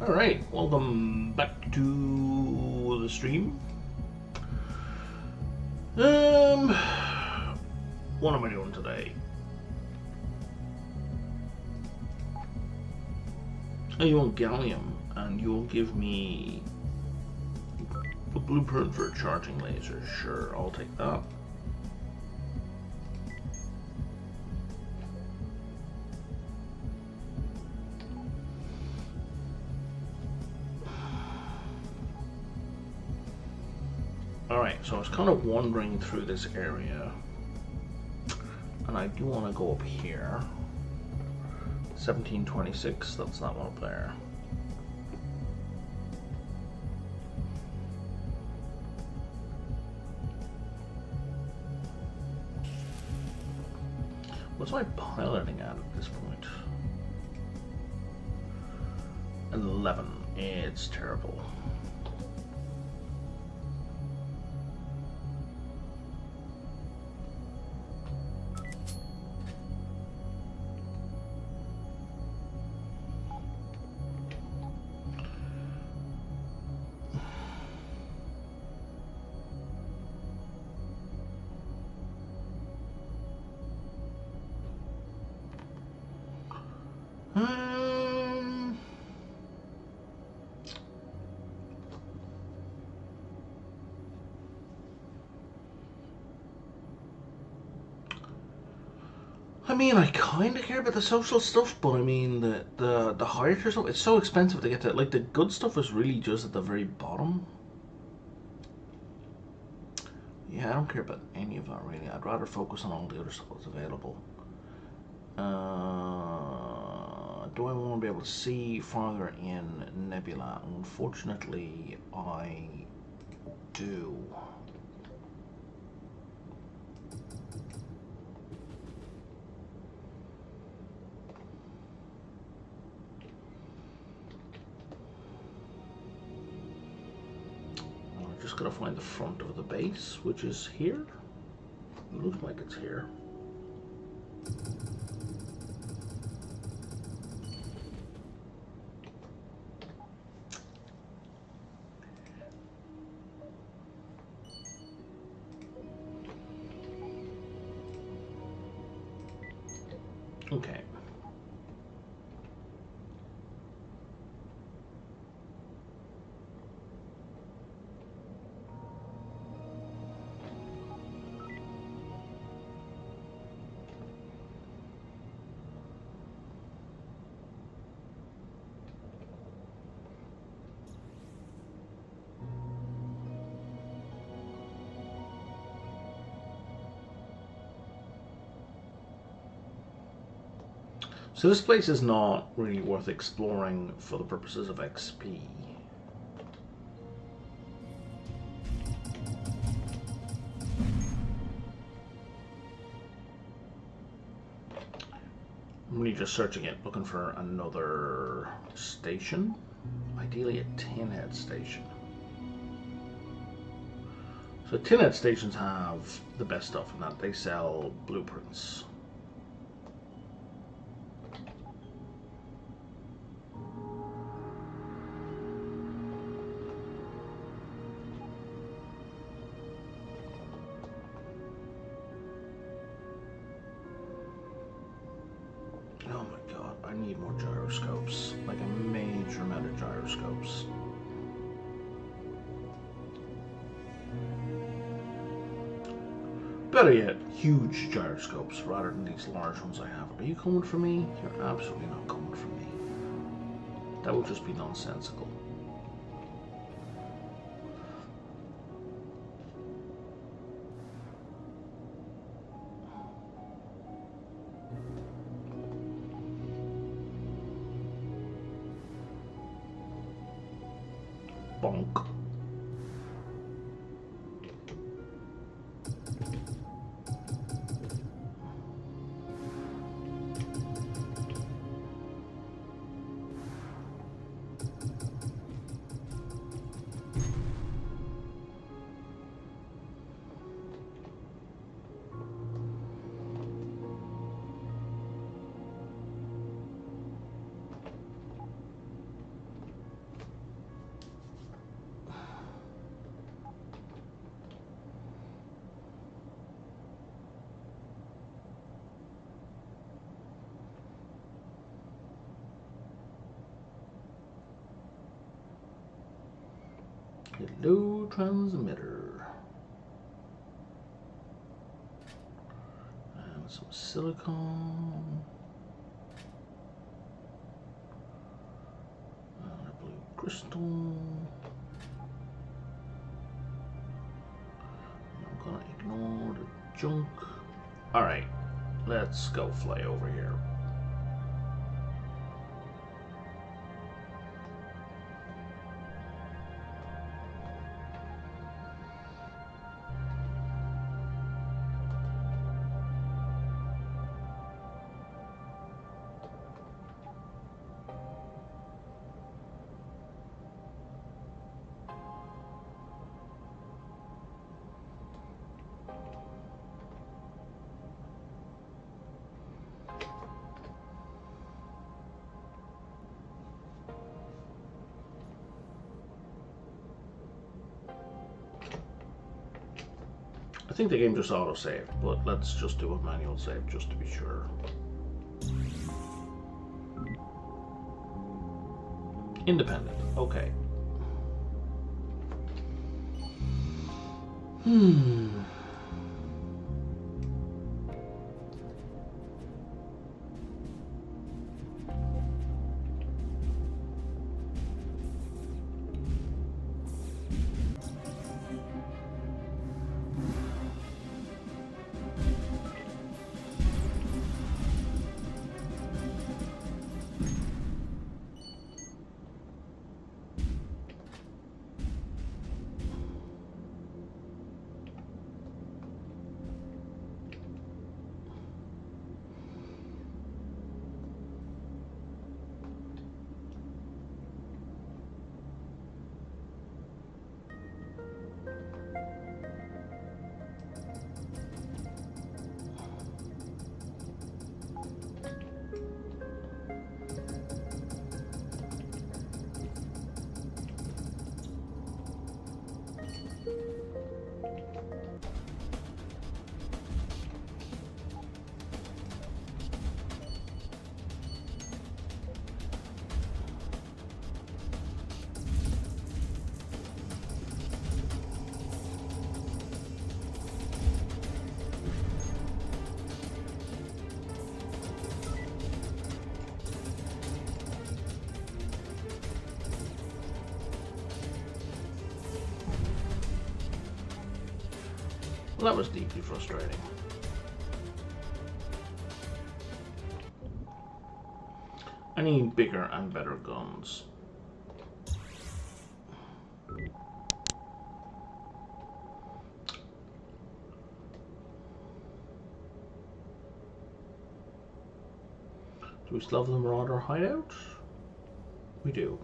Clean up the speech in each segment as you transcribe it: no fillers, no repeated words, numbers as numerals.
Alright, welcome back to the stream. What am I doing today? Oh, you want gallium, and you'll give me a blueprint for a charging laser. Sure, I'll take that. Alright, so I was kind of wandering through this area, and I do want to go up here. 1726, that's that one up there. What's my piloting at this point? 11. It's terrible. I mean, I kind of care about the social stuff, but I mean, the higher tier stuff, it's so expensive to get to. Like, the good stuff is really just at the very bottom. Yeah, I don't care about any of that, really. I'd rather focus on all the other stuff that's available. Do I want to be able to see farther in Nebula? Unfortunately, I do. I'm just going to find the front of the base, which is here. It looks like it's here. Okay. So this place is not really worth exploring for the purposes of XP. I'm really just searching it, looking for another station. Ideally a tinhead station. So tinhead stations have the best stuff in that they sell blueprints. Oh my god, I need more gyroscopes. Like a major amount of gyroscopes. Better yet, huge gyroscopes rather than these large ones I have. Are you coming for me? You're absolutely not coming for me. That would just be nonsensical. Bonk. Hello, transmitter. And some silicone. And a blue crystal. I'm gonna ignore the junk. Alright, let's go fly over here. I think the game just auto-saved, but let's just do a manual save just to be sure. Independent, okay. Well, that was deeply frustrating. I need bigger and better guns. Do we still have the Marauder hideout? We do.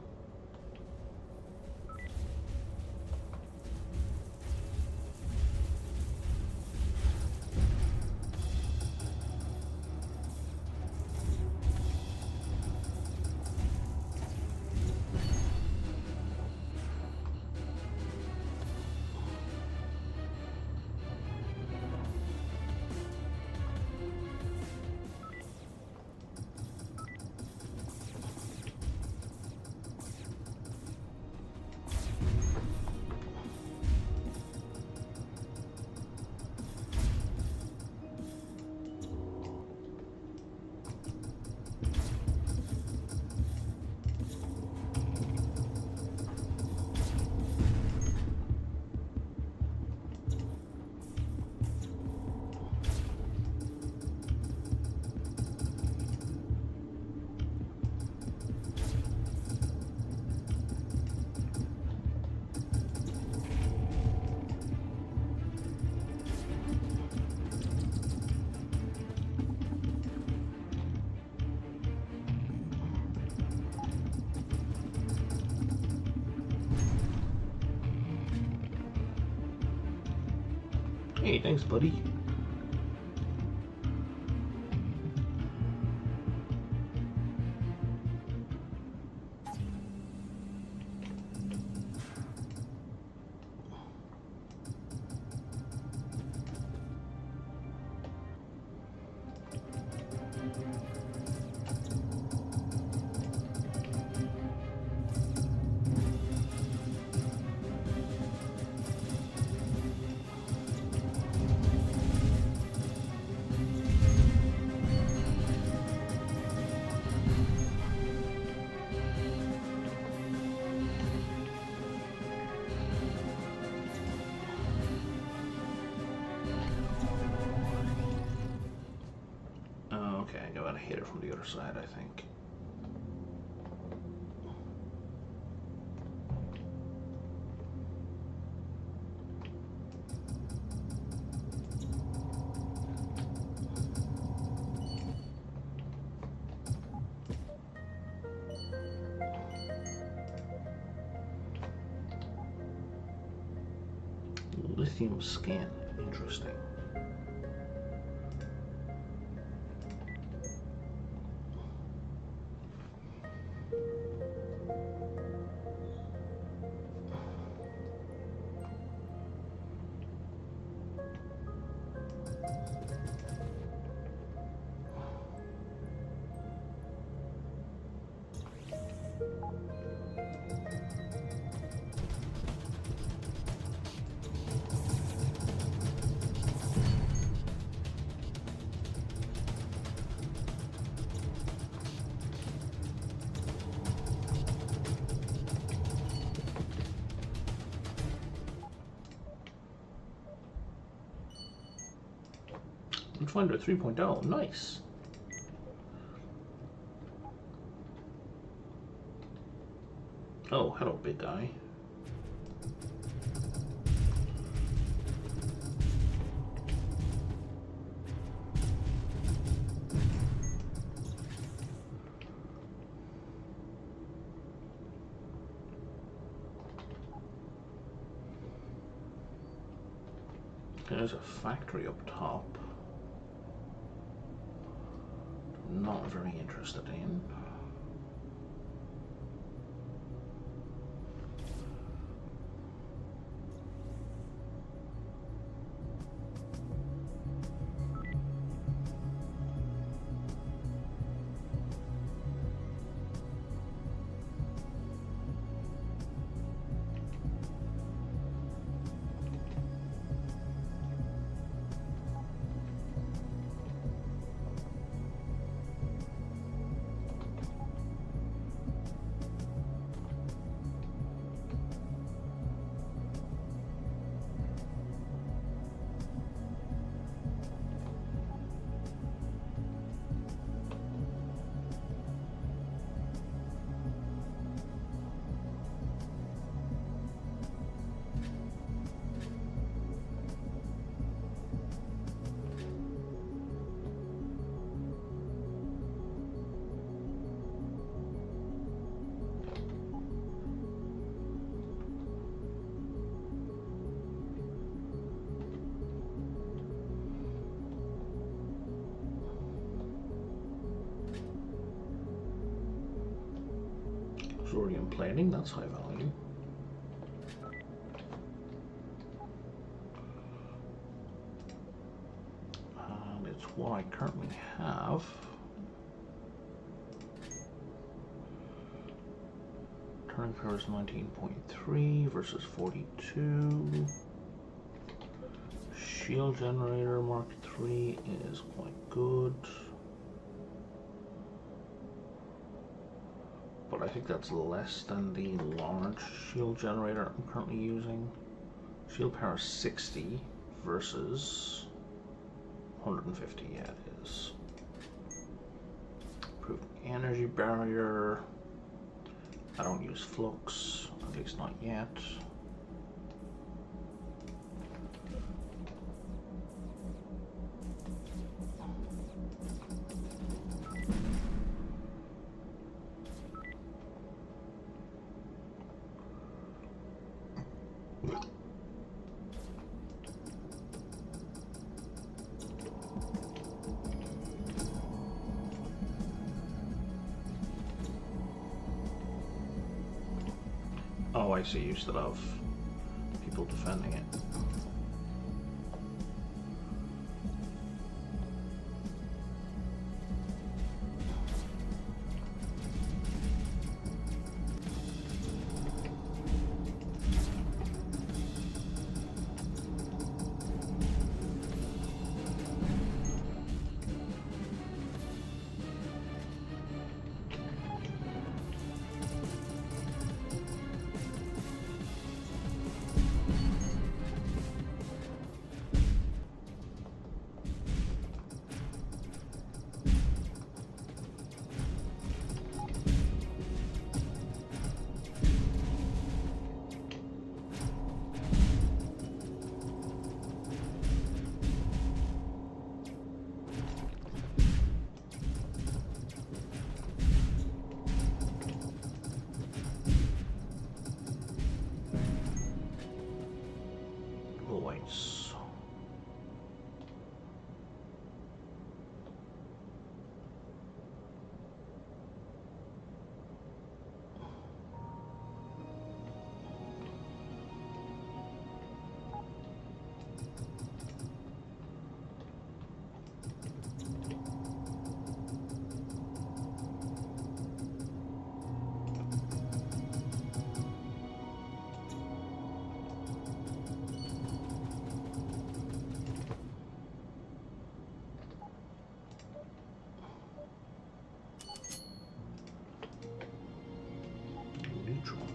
Hey, thanks, buddy. hit it from the other side, I think. Lithium scan, interesting. Finder 3.0, nice. Oh, hello, big guy. There's a factory up top. Not very interested in. Sodium plating, that's high value. And it's what I currently have. Turning power is 19.3 versus 42. Shield generator Mark III is quite good. But I think that's less than the large shield generator I'm currently using. Shield power 60 versus 150, yeah it is. Improved energy barrier. I don't use flux, at least not yet. Oh, I see, you still have people defending it.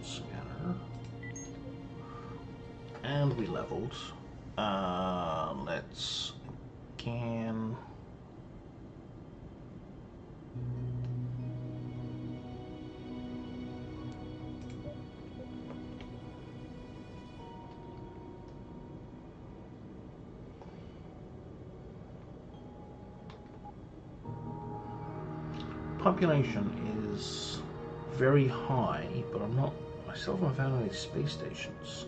scanner. And we leveled. Let's scan. Population is very high, but I still haven't found any space stations.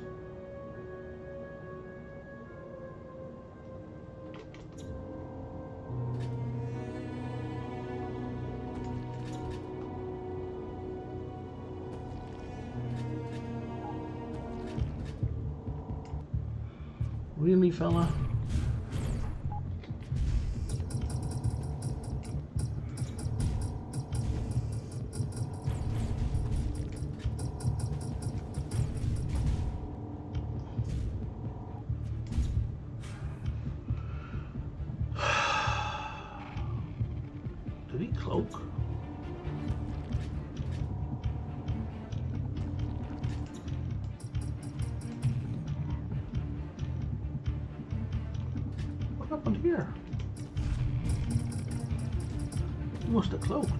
Really, fella? Did he cloak? What happened here? He must have cloaked.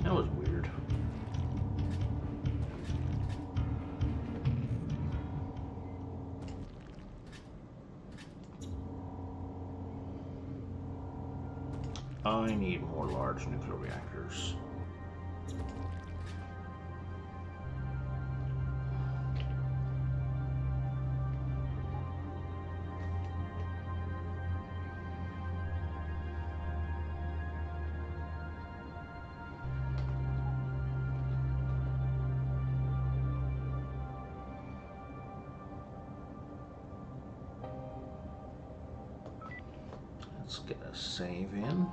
That was weird. I need more large nuclear reactors. Let's get a save in.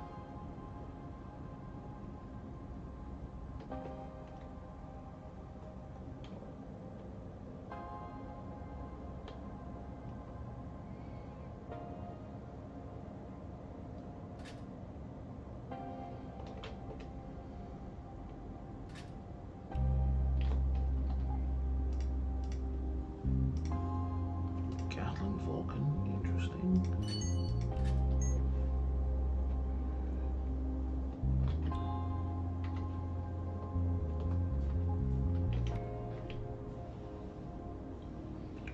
Gatling Vulcan, interesting.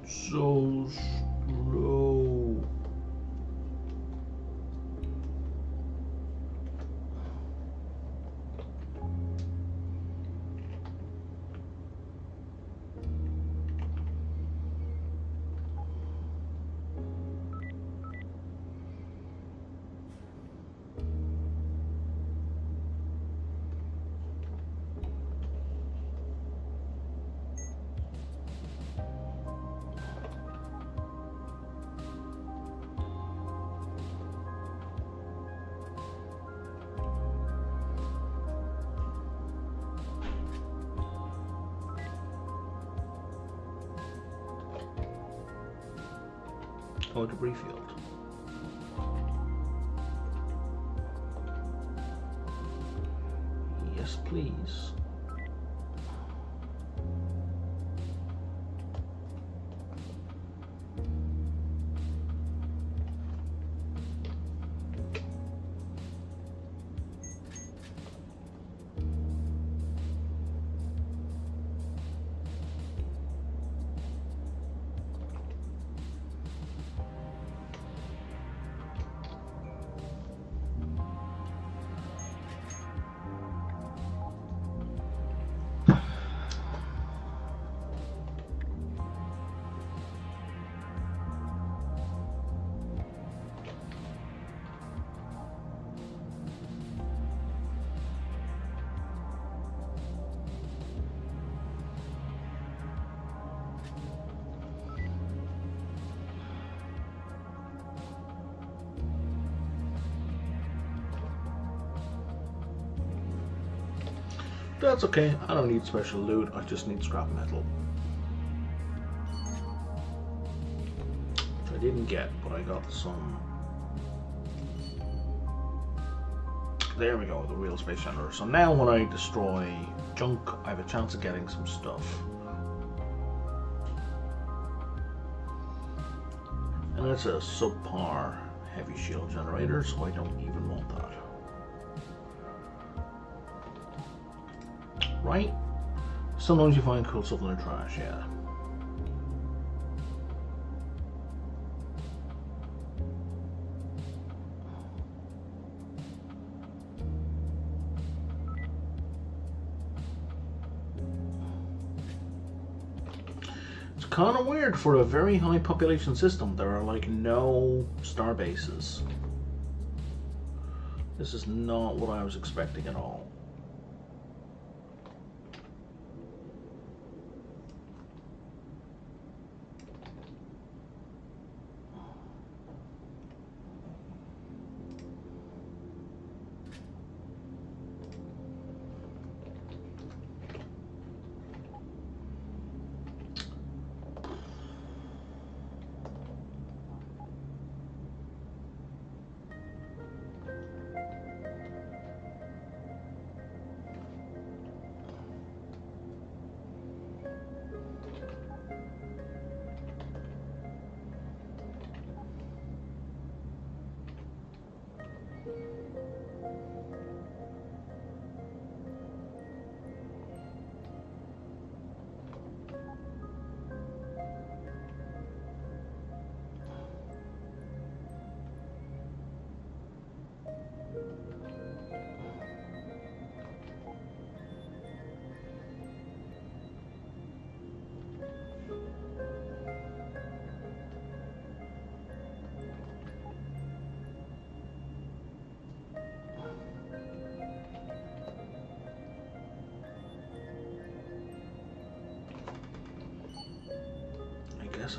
So slow. Oh, debris field. Yes, please. That's okay, I don't need special loot, I just need scrap metal. I didn't get, but I got some. There we go, the real space generator. So now when I destroy junk, I have a chance of getting some stuff. And it's a subpar heavy shield generator, so I don't even want that. Right? Sometimes you find cool stuff in the trash, yeah. It's kind of weird for a very high population system. There are like no star bases. This is not what I was expecting at all.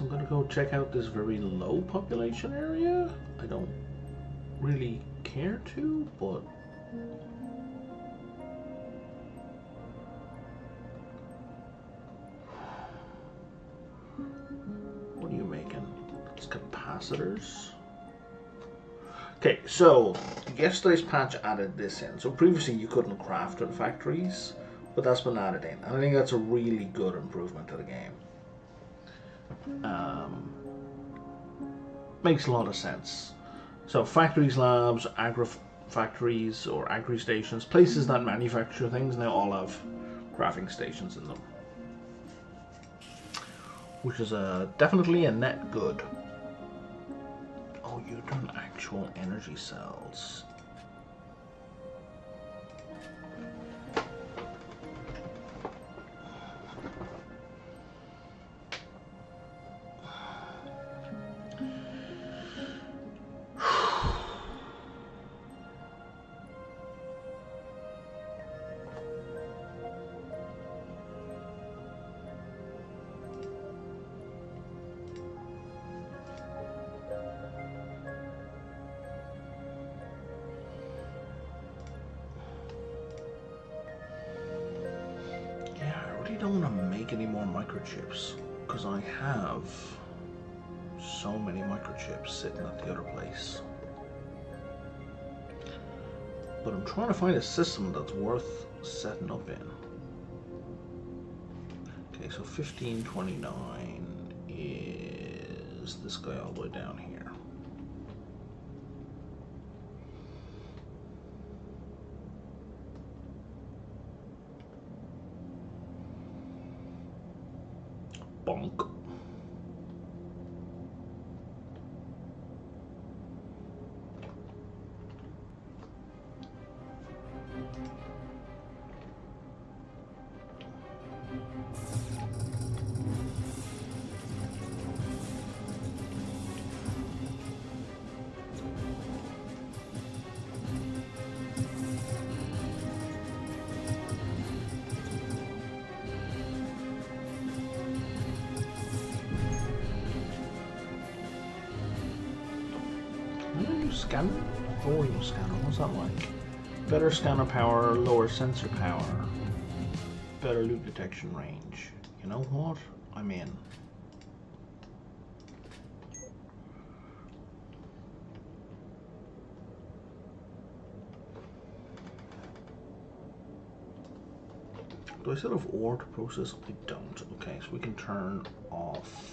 I'm gonna go check out this very low population area. I don't really care to, but what are you making? It's capacitors. Okay, so yesterday's patch added this in. So previously you couldn't craft in factories, but that's been added in. And I think that's a really good improvement to the game. Makes a lot of sense. So factories, labs, agri-factories or agri-stations, places that manufacture things, now all have crafting stations in them. Which is definitely a net good. Oh, you've done actual energy cells. Don't want to make any more microchips because I have so many microchips sitting at the other place. But I'm trying to find a system that's worth setting up in. Okay, so 1529 is this guy all the way down here. Bonk. Scanner? Volume scanner, what's that like? Better scanner power, lower sensor power, better loot detection range. You know what? I'm in. Do I still have ore to process? I don't. Okay, so we can turn off.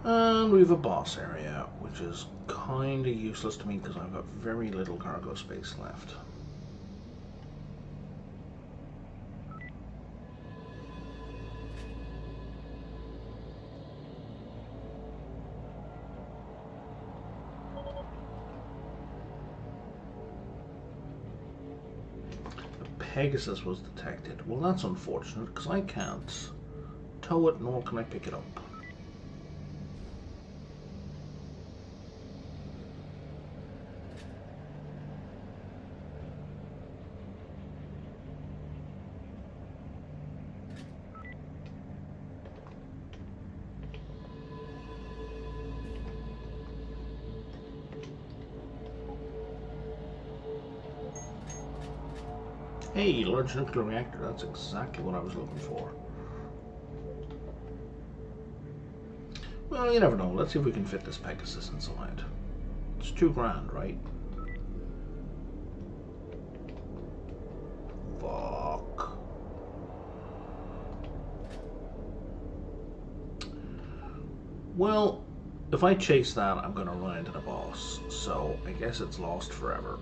And we have a boss area, which is kind of useless to me because I've got very little cargo space left. Pegasus was detected. Well, that's unfortunate because I can't tow it nor can I pick it up. Hey, large nuclear reactor, that's exactly what I was looking for. Well, you never know. Let's see if we can fit this Pegasus inside. It's $2,000, right? Fuck. Well, if I chase that, I'm gonna run into the boss, so I guess it's lost forever.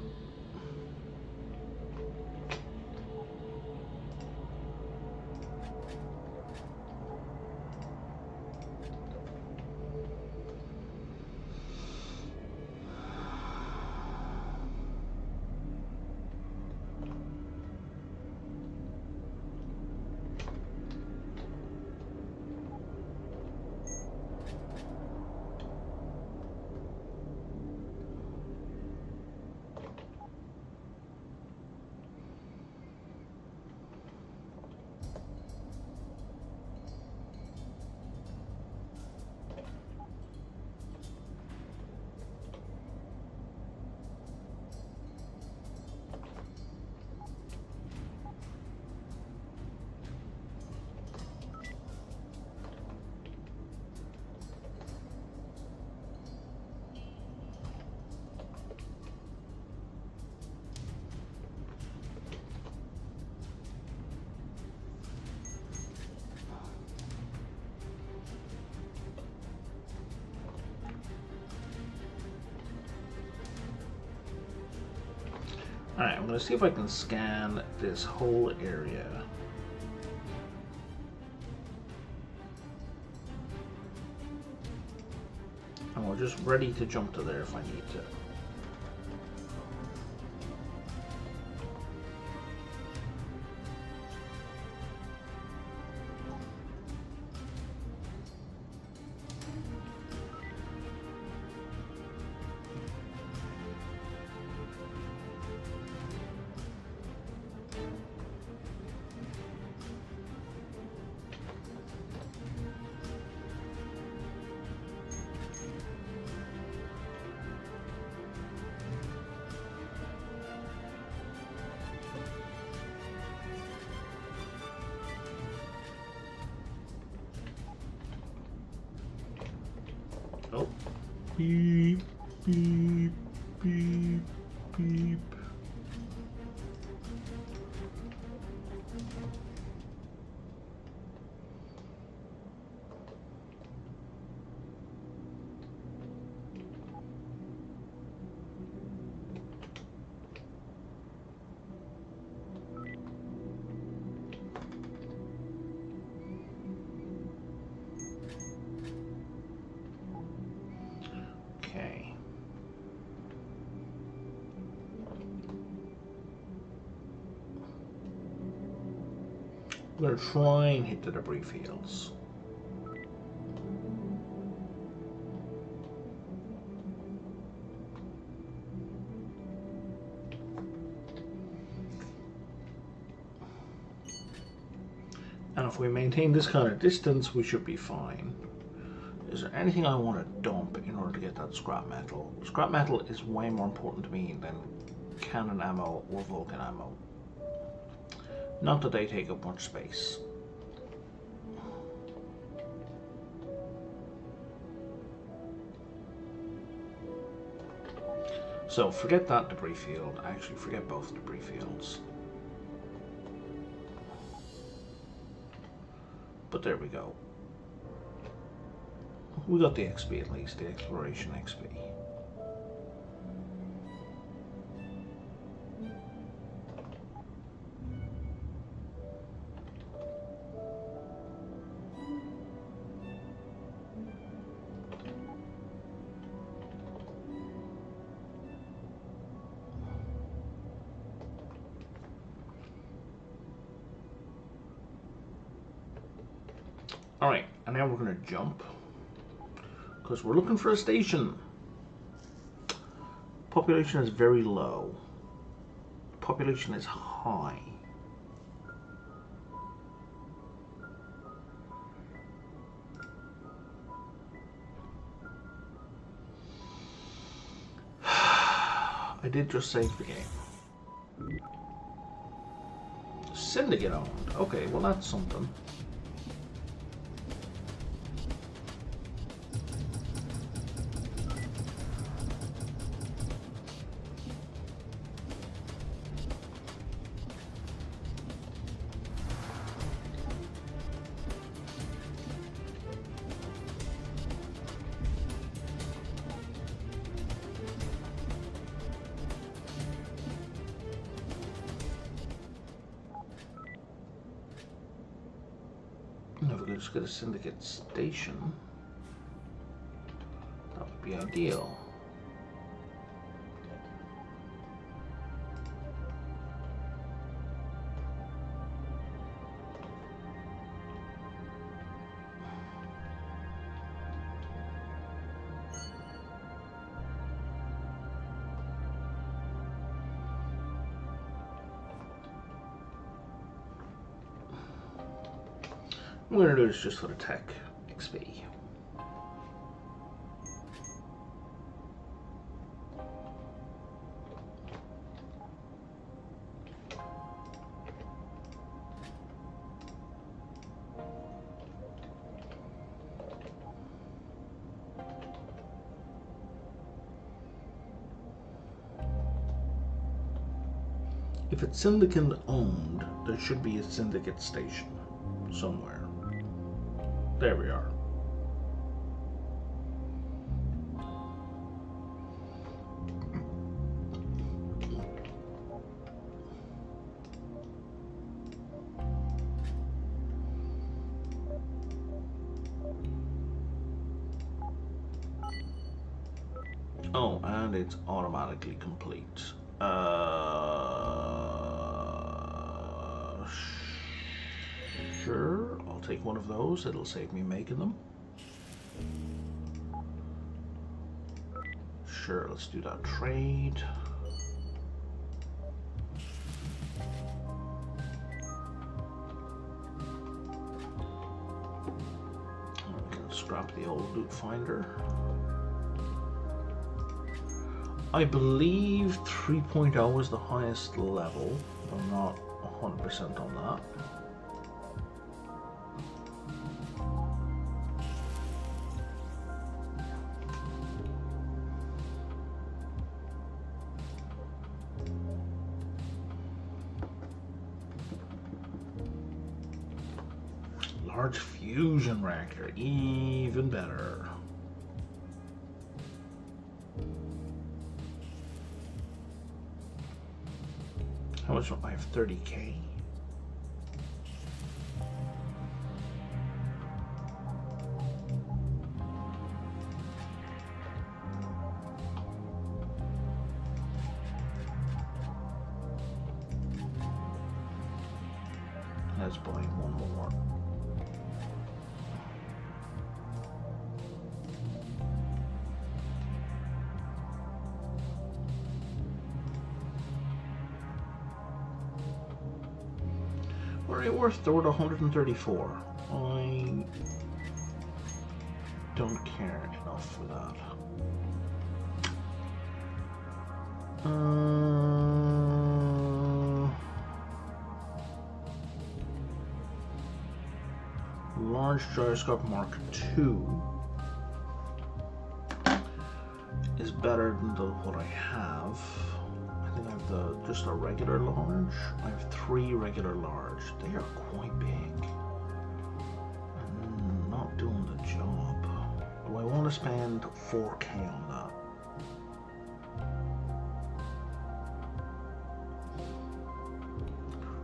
Alright, I'm going to see if I can scan this whole area. And we're just ready to jump to there if I need to. Oh. Beep, beep, beep, beep. Okay. We're going to try and hit the debris fields. And if we maintain this kind of distance, we should be fine. Is there anything I want to dump in order to get that scrap metal? Scrap metal is way more important to me than cannon ammo or Vulcan ammo. Not that they take up much space. So forget that debris field. Actually, forget both debris fields. But there we go. We got the XP at least, the exploration XP. Alright, and now we're going to jump. Because we're looking for a station. Population is very low. Population is high. I did just save the game. Syndicate owned. Okay, well that's something. If we could just get a syndicate station, that would be ideal. What we're going to do is just for the tech XP. If it's syndicate owned, there should be a syndicate station somewhere. There we are. Oh, and it's automatically complete. Sure, I'll take one of those. It'll save me making them. Sure, let's do that trade. We can scrap the old loot finder. I believe 3.0 is the highest level. I'm not 100% on that. Large fusion reactor, even better. How much? I have 30k. Let's buy one more. Alright, worth the word 134. I don't care enough for that. Large gyroscope Mark II is better than what I have. I think I have just a regular large. I have 3 regular large. They are quite big and not doing the job. Do I want to spend 4K on that?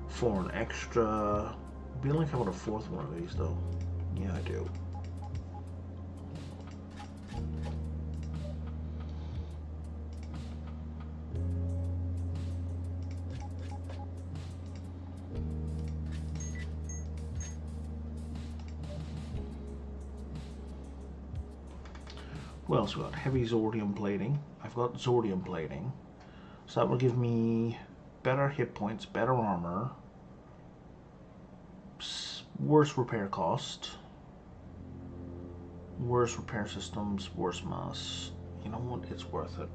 For an extra... I feel like I want a 4th one of these though. Yeah, I do. What else we got? Heavy Zordium plating. I've got Zordium plating. So that will give me better hit points, better armor, worse repair cost, worse repair systems, worse mass. You know what? It's worth it.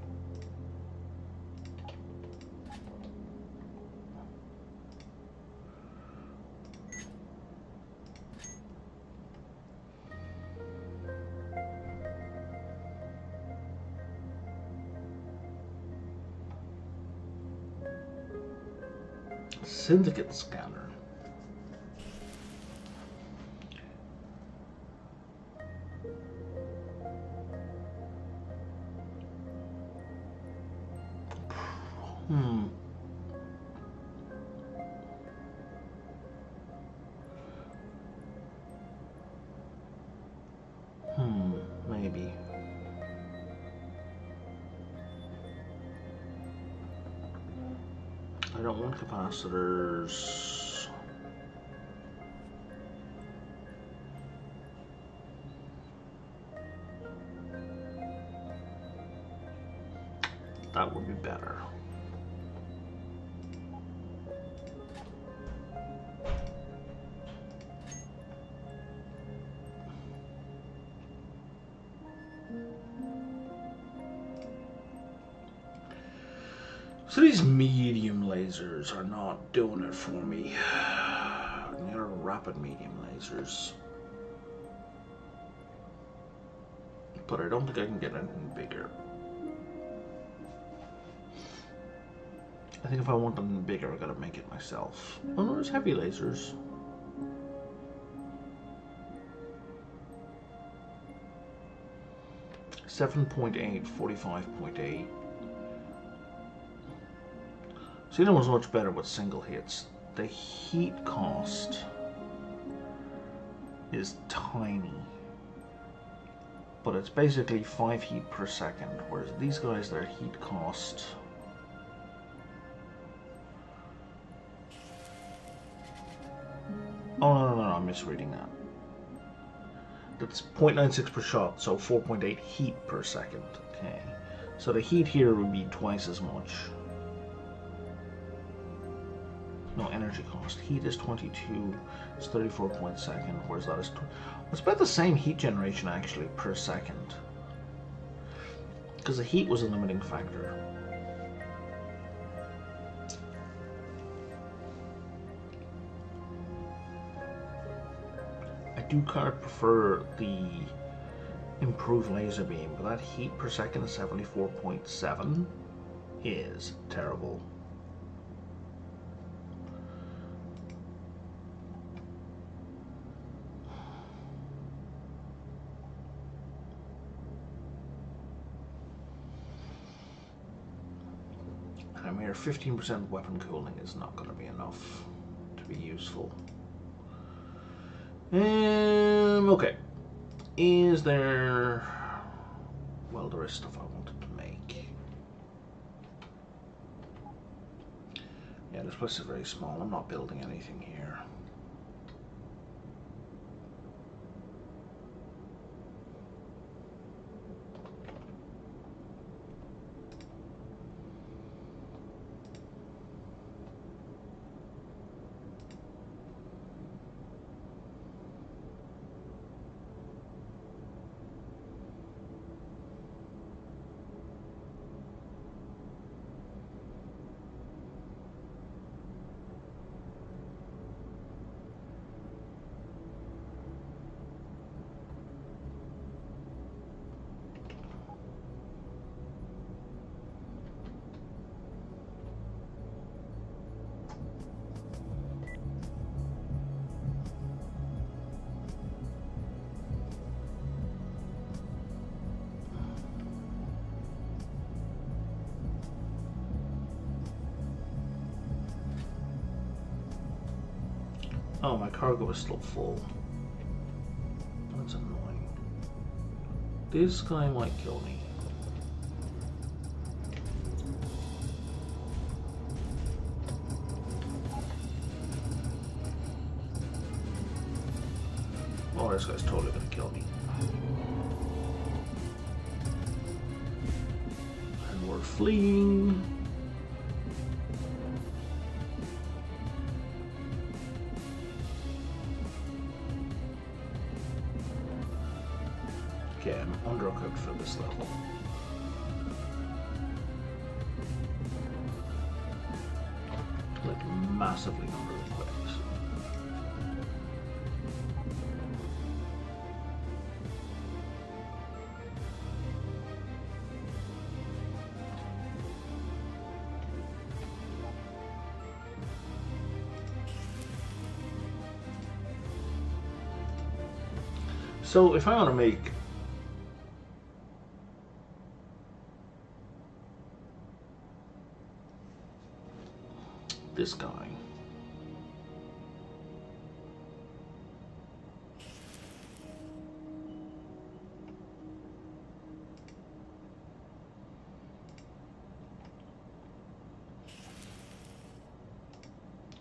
Syndicate scanner. Maybe. I don't want capacitors. That would be better. So these medium lasers are not doing it for me. They're rapid medium lasers. But I don't think I can get anything bigger. I think if I want them bigger, I gotta make it myself. Oh no, there's heavy lasers. $7.8, $45.8. See, that was much better with single hits. The heat cost is tiny, but it's basically 5 heat per second, whereas these guys, their heat cost oh no, I'm misreading that. That's 0.96 per shot, so 4.8 heat per second. Okay, so the heat here would be twice as much. No, energy cost. Heat is 22, it's 34 points second, whereas that is... It's about the same heat generation, actually, per second. Because the heat was a limiting factor. I do kind of prefer the improved laser beam, but that heat per second of 74.7 is terrible. I mean, 15% weapon cooling is not going to be enough to be useful. Okay. Is there... Well, there is stuff I wanted to make. Yeah, this place is very small. I'm not building anything here. Oh, my cargo is still full. That's annoying. This guy might kill me. Oh, this guy's totally gonna kill me. And we're fleeing. Okay, I'm undercooked for this level. Like, massively undercooked. So if I want to make this guy,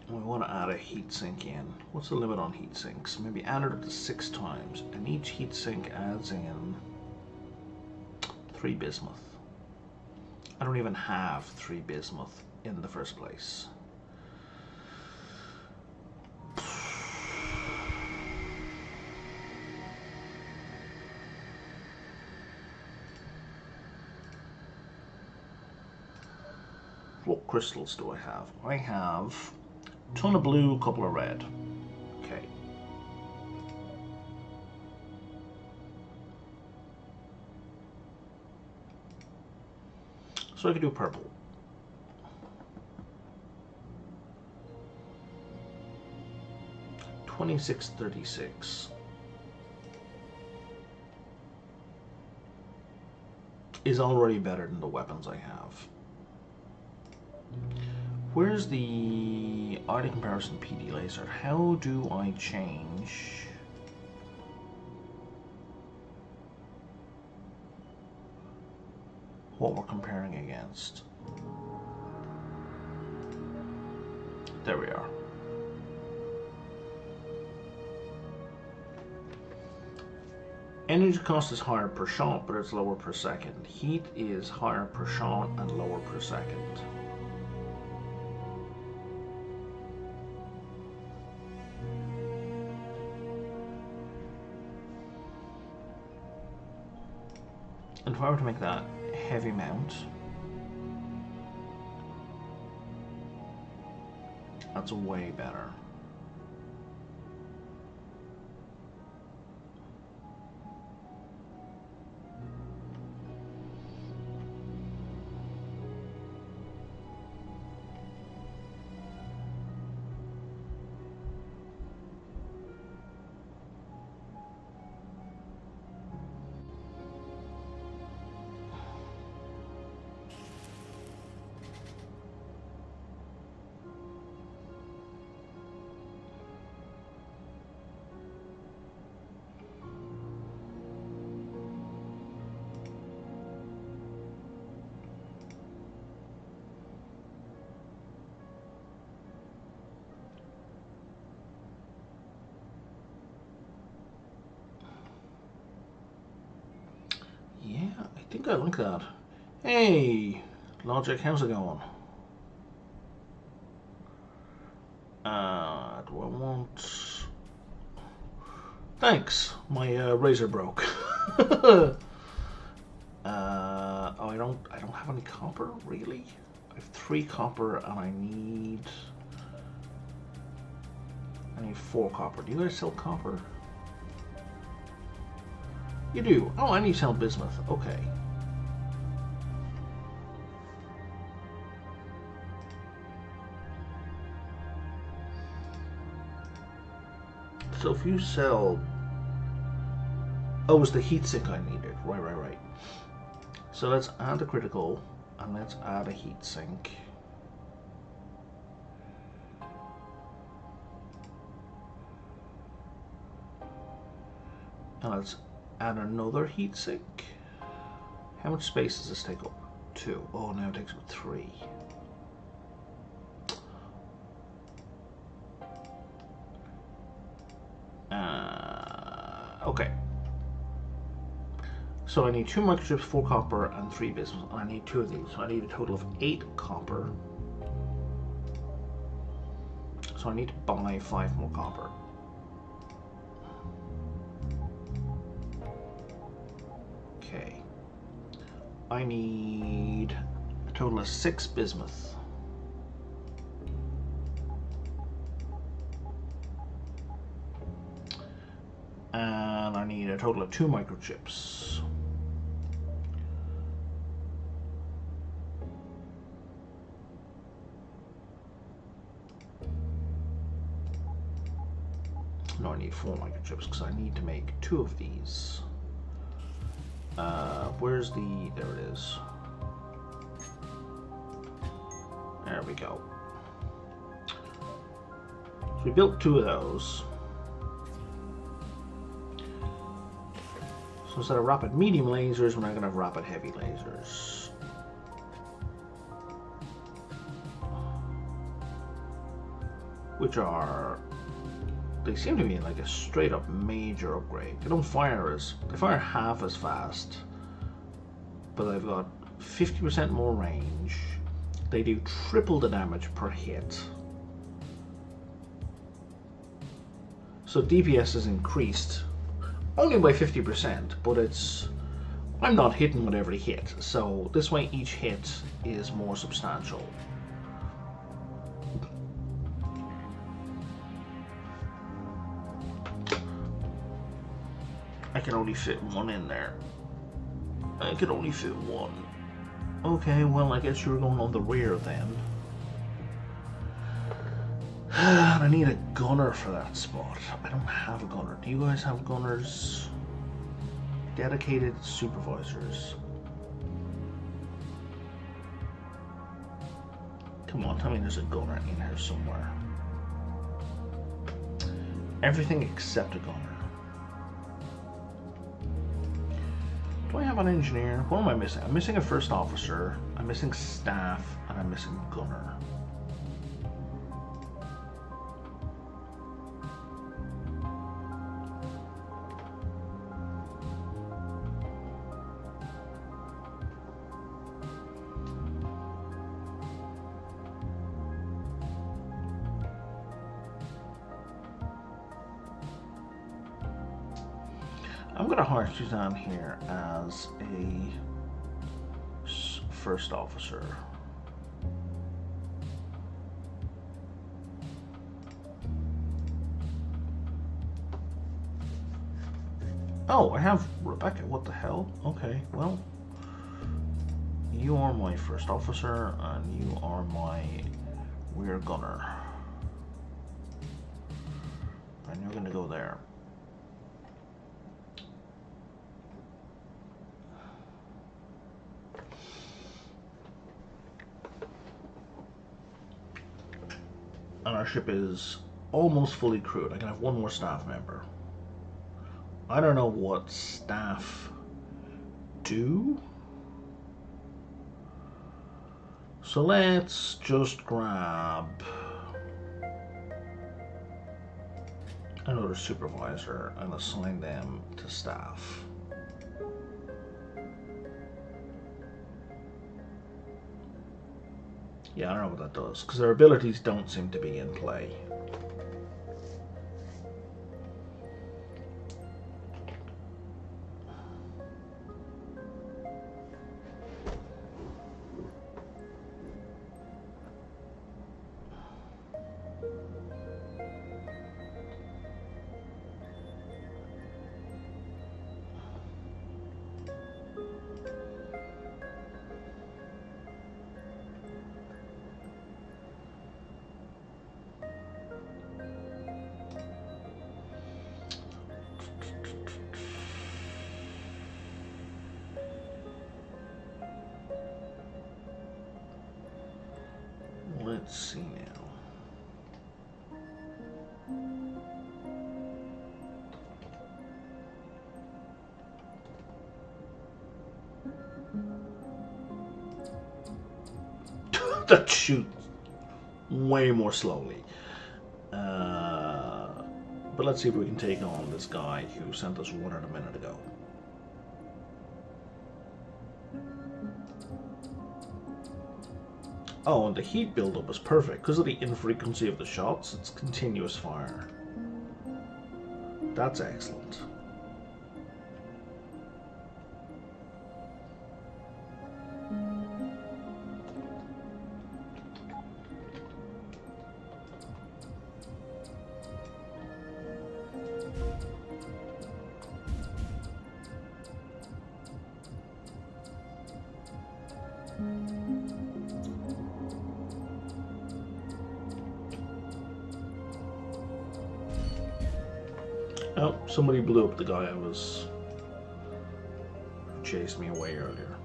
we want to add a heatsink in. What's the limit on heat sinks? Maybe add it to 6 times, and each heatsink adds in 3 bismuth. I don't even have 3 bismuth in the first place. What crystals do I have? I have a ton of blue, a couple of red. Okay. So I could do purple. $26.36 is already better than the weapons I have. Where's the ID comparison PD laser? How do I change what we're comparing against? There we are. Energy cost is higher per shot, but it's lower per second. Heat is higher per shot and lower per second. And if I were to make that heavy mount, that's way better. Yeah, I think I like that. Hey, Logic, how's it going? Do I want... Thanks, my razor broke. Oh, I don't have any copper, really? I have 3 copper and I need 4 copper. Do you guys sell copper? You do? Oh, I need to sell bismuth. Okay. So if you sell... Oh, it was the heatsink I needed. Right. So let's add a critical, and let's add a heatsink. And let's add another heat sink. How much space does this take up? 2. Oh, now it takes up 3. Okay. So I need 2 microchips, 4 copper, and 3 bismuth. I need 2 of these. So I need a total of 8 copper. So I need to buy 5 more copper. Okay. I need a total of 6 bismuth. And I need a total of 2 microchips. No, I need 4 microchips because I need to make 2 of these. Where's the... There it is. There we go. So we built 2 of those. So instead of rapid medium lasers, we're now going to have rapid heavy lasers. Which are... They seem to be like a straight up major upgrade. They don't fire they fire half as fast, but they've got 50% more range. They do triple the damage per hit. So DPS is increased only by 50%, but I'm not hitting with every hit. So this way each hit is more substantial. I can only fit 1 in there. I can only fit 1. Okay, well, I guess you're going on the rear then. I need a gunner for that spot. I don't have a gunner. Do you guys have gunners? Dedicated supervisors. Come on, tell me there's a gunner in here somewhere. Everything except a gunner. Do I have an engineer? What am I missing? I'm missing a first officer, I'm missing staff, and I'm missing gunner. I'm going to hire Suzanne here as a first officer. Oh, I have Rebecca. What the hell? Okay, well, you are my first officer and you are my rear gunner. And you're going to go there. And our ship is almost fully crewed. I can have 1 more staff member. I don't know what staff do. So let's just grab another supervisor and assign them to staff. Yeah, I don't know what that does, because their abilities don't seem to be in play. Let's see now. that shoot way more slowly. But let's see if we can take on this guy who sent us water a minute ago. Oh, and the heat buildup is perfect. Because of the infrequency of the shots, it's continuous fire. That's excellent. Oh, somebody blew up the guy who chased me away earlier.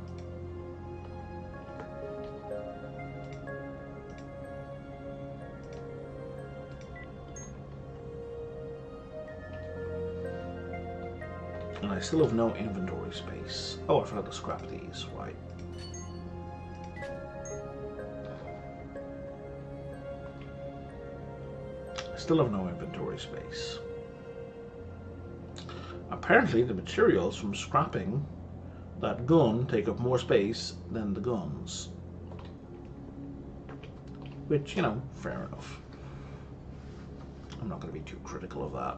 And I still have no inventory space. Oh, I forgot to scrap these, right. I still have no inventory space. Apparently the materials from scrapping that gun take up more space than the guns. Which, you know, fair enough. I'm not going to be too critical of that.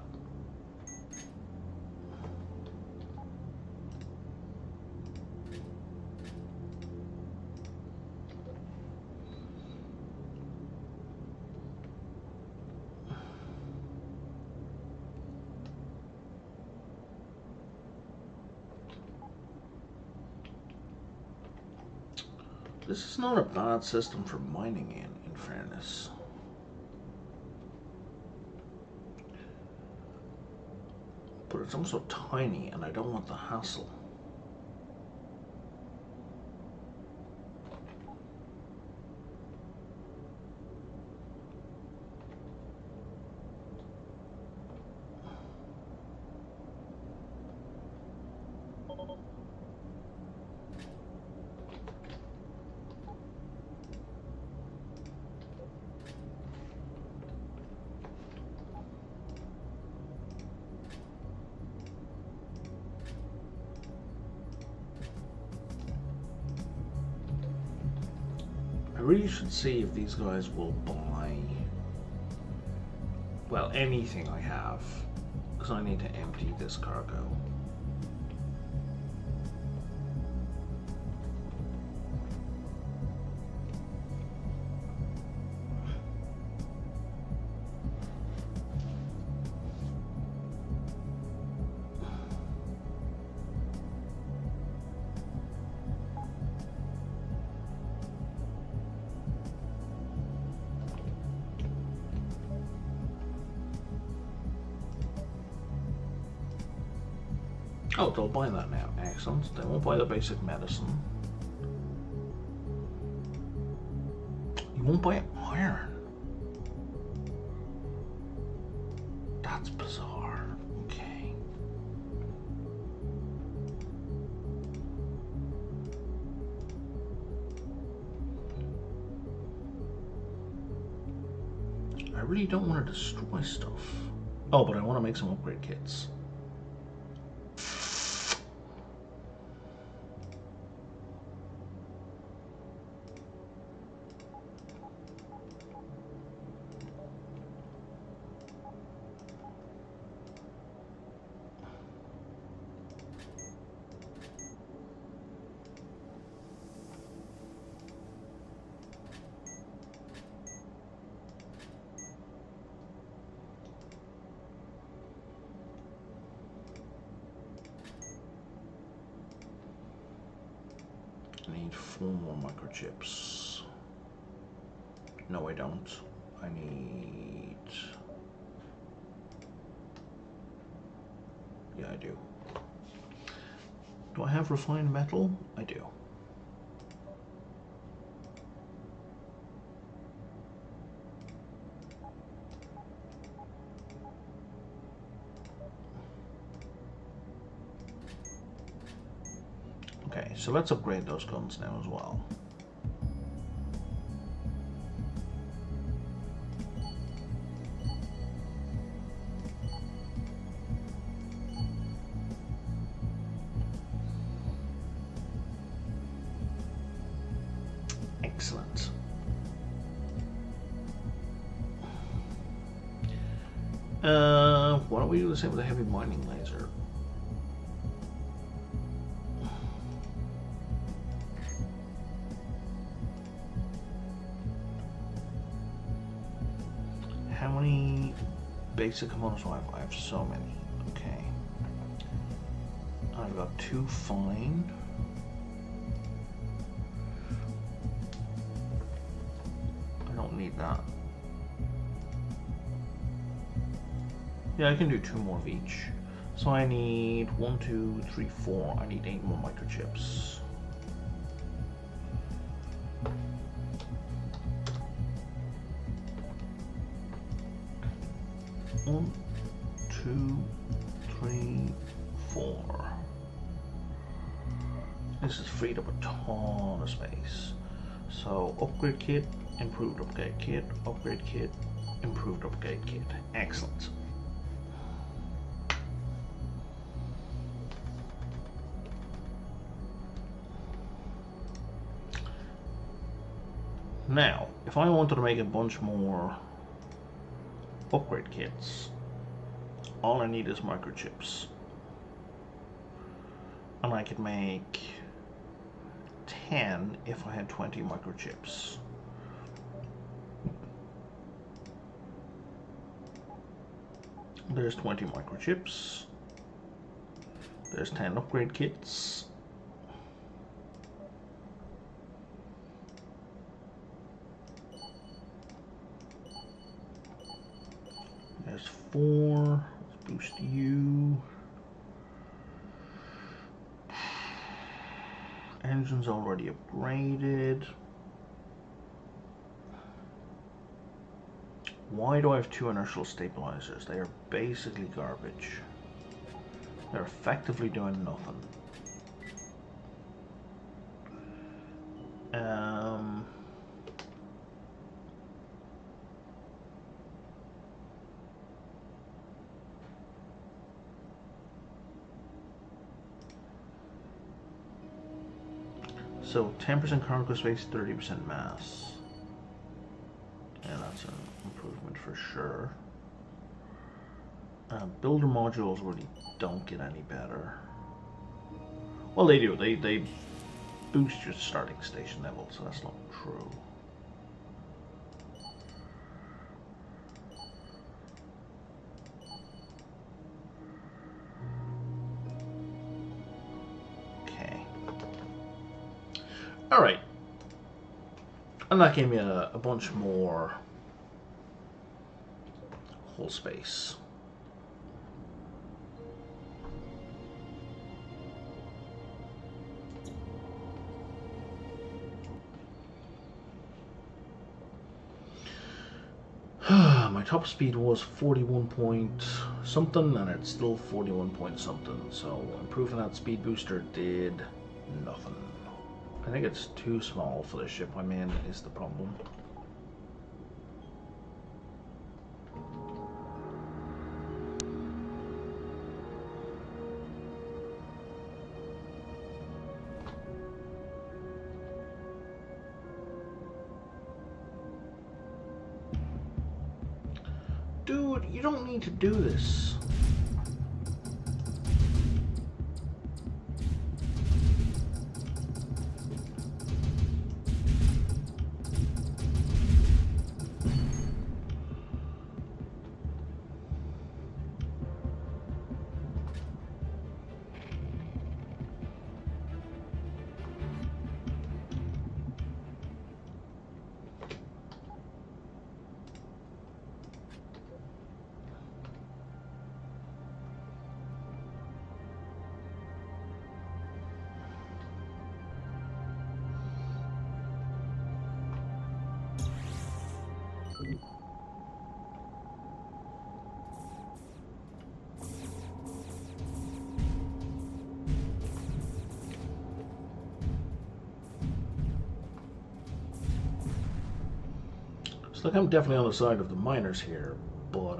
This is not a bad system for mining in fairness. But it's also tiny and I don't want the hassle. I really should see if these guys will buy, well, anything I have, because I need to empty this cargo. Oh, they'll buy that now. Excellent. They won't buy the basic medicine. You won't buy iron. That's bizarre. Okay. I really don't want to destroy stuff. Oh, but I want to make some upgrade kits. I need 4 more microchips. No, I don't. I need... Yeah, I do. Do I have refined metal? I do. Okay, so let's upgrade those guns now as well. Excellent. Why don't we do the same with the heavy mining laser? How many basic components do I have? I have so many. Okay. I've got 2 fine. I don't need that. Yeah, I can do 2 more of each. So I need 1, 2, 3, 4. I need 8 more microchips. One, 2, 3, 4. This has freed up a ton of space. So upgrade kit, improved upgrade kit, upgrade kit, improved upgrade kit. Excellent. Now, if I wanted to make a bunch more upgrade kits, all I need is microchips. And I could make 10 if I had 20 microchips. There's 20 microchips. There's 10 upgrade kits. There's 4. Let's boost you. Engine's already upgraded. Why do I have 2 inertial stabilizers? They are basically garbage. They're effectively doing nothing. So 10% cargo space, 30% mass. Yeah, that's an improvement for sure. Builder modules really don't get any better. Well, they do. They boost your starting station level, so that's not true. Alright. And that gave me a bunch more whole space. My top speed was 41 point something, and it's still 41 point something, so improving that speed booster did nothing. I think it's too small for the ship I'm in is the problem. Dude, you don't need to do this. It's like I'm definitely on the side of the miners here, but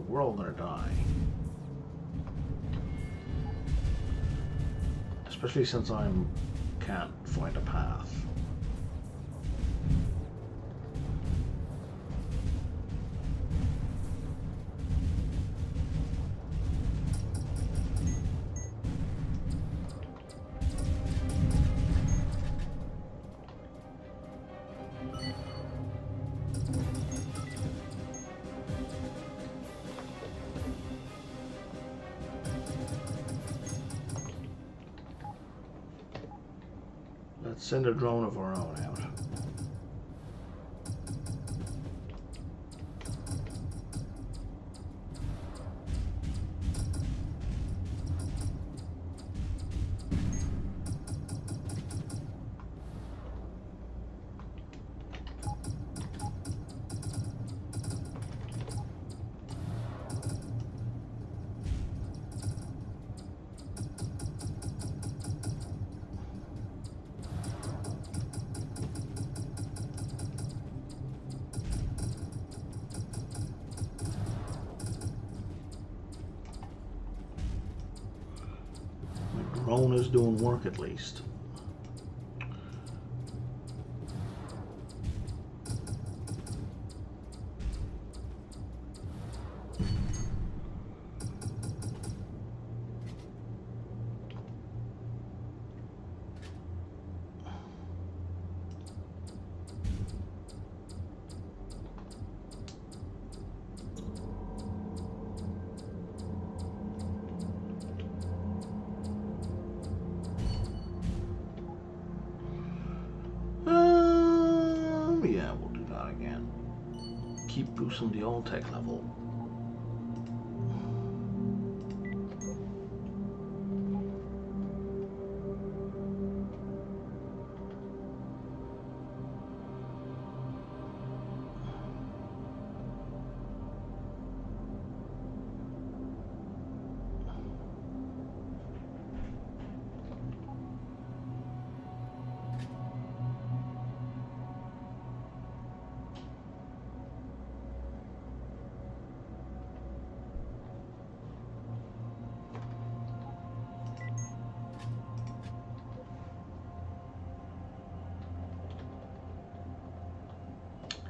we're all gonna die. Especially since I can't find a path. Let's send a drone of our own out. Drone is doing work at least. Yeah, we'll do that again. Keep boosting the old tech level.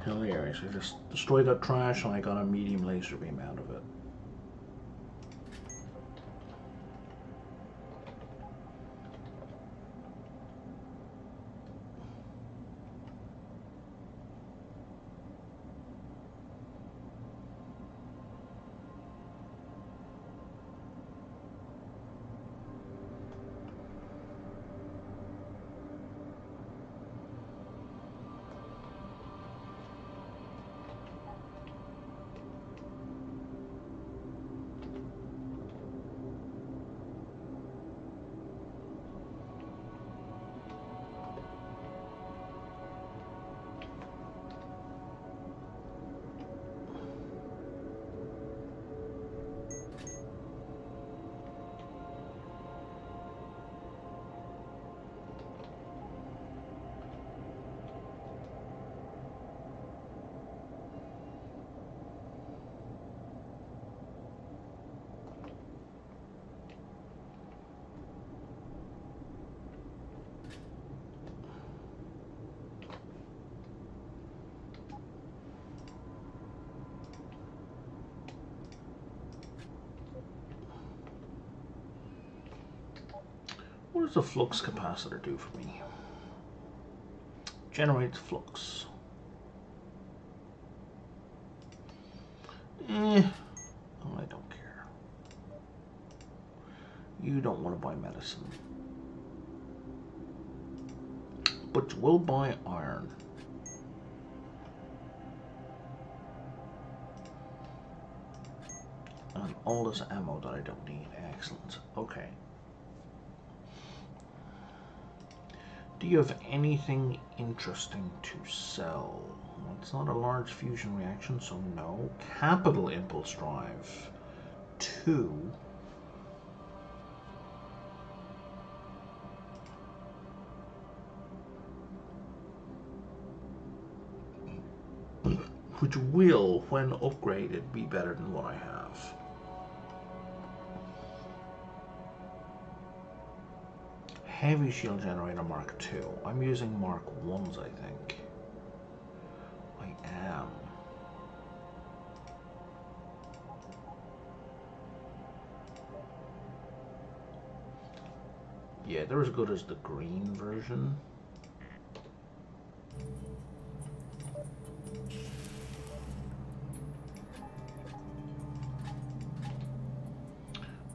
Hilarious. I just destroyed that trash and I got a medium laser beam out of it. What does the flux capacitor do for me? Generates flux. Oh, I don't care. You don't want to buy medicine. But you will buy iron. And all this ammo that I don't need. Excellent. Okay. Do you have anything interesting to sell? Well, it's not a large fusion reaction, so no. Capital impulse drive. 2. Which will, when upgraded, be better than what I have. Heavy shield generator Mark II. I'm using Mark 1s, I think. I am. Yeah, they're as good as the green version.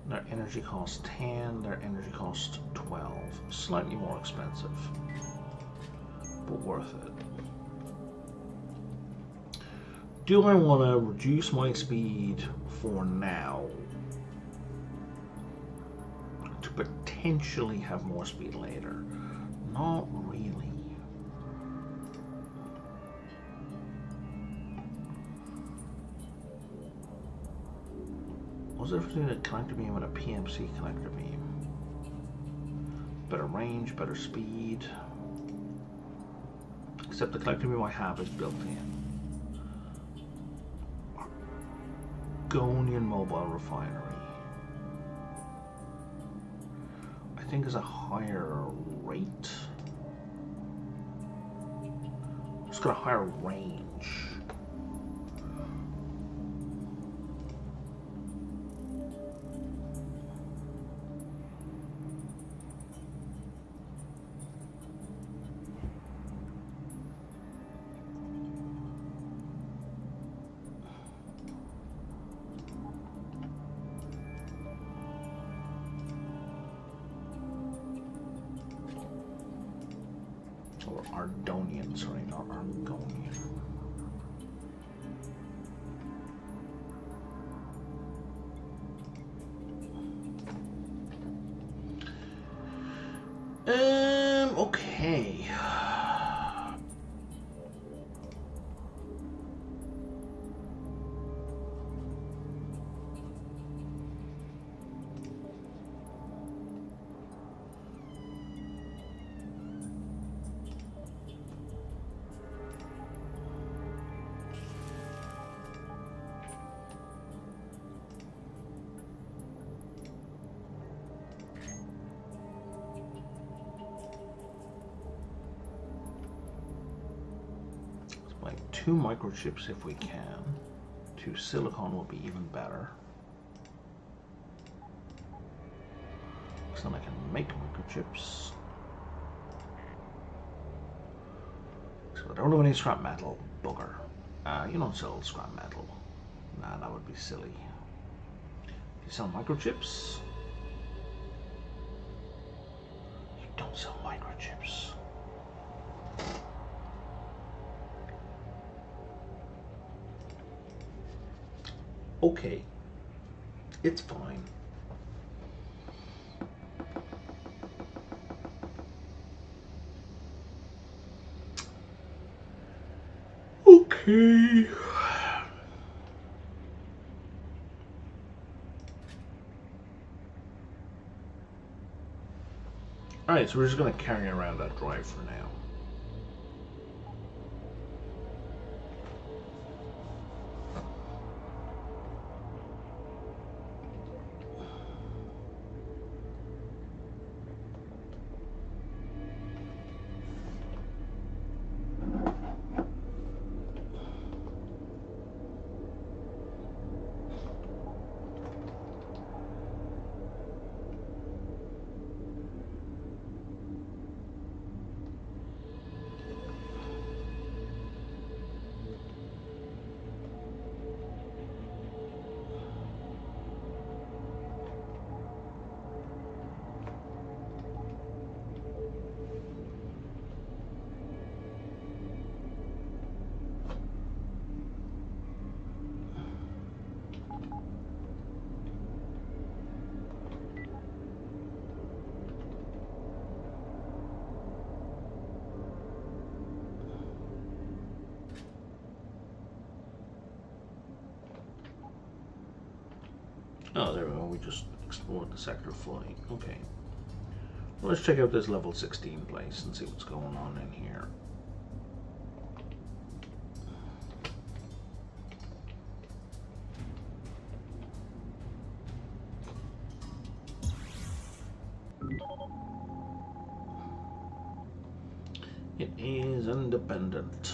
Their energy costs 10, their energy costs 12. Slightly more expensive. but worth it. Do I want to reduce my speed for now to potentially have more speed later? Not really. Was there between a collector beam and a PMC collector beam? Better range, better speed. Except the collector beam I have is built in. Argonian Mobile Refinery. I think is a higher rate. It's got a higher range. Or Ardonian, sorry, not Argonian. Okay. Like 2 microchips if we can. 2 silicon will be even better. So then I can make microchips. So I don't have any scrap metal. Bugger. You don't sell scrap metal. Nah, that would be silly. You sell microchips? You don't sell microchips. Okay, it's fine. Okay. Alright, so we're just going to carry around that drive for now. Oh, there we go. We just explored the sector fully. Okay. Well, let's check out this level 16 place and see what's going on in here. It is independent.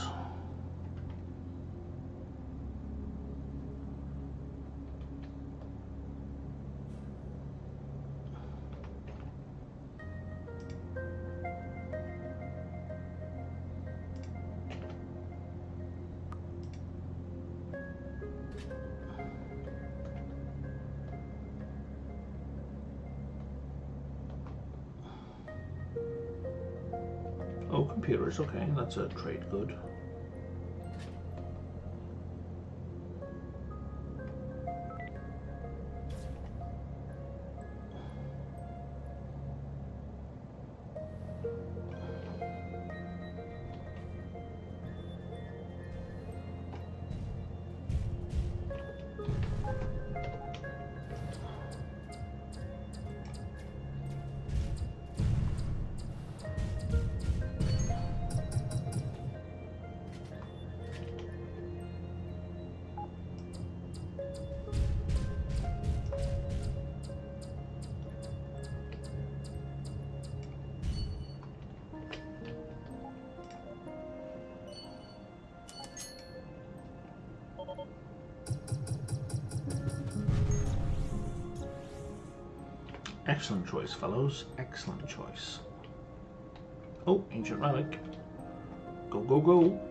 Oh, computers, okay, that's a trade good. Excellent choice, fellows. Excellent choice. Oh, ancient relic. Go, go, go.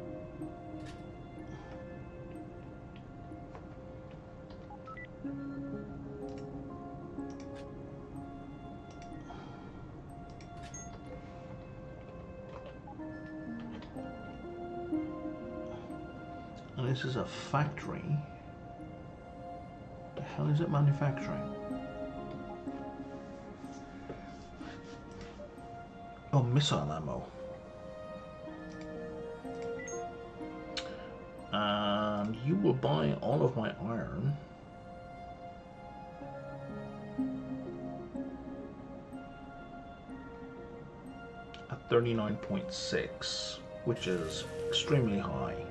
And this is a factory. The hell is it manufacturing? Oh, missile ammo. And you will buy all of my iron. At 39.6, which is extremely high.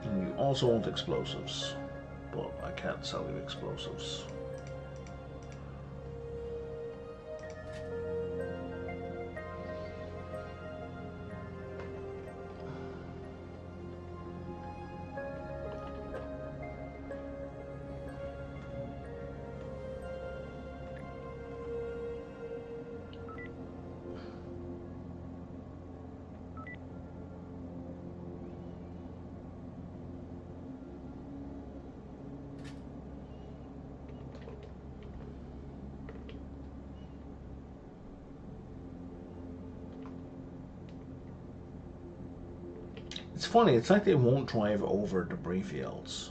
And you also want explosives, but I can't sell you explosives. It's funny, it's like they won't drive over debris fields.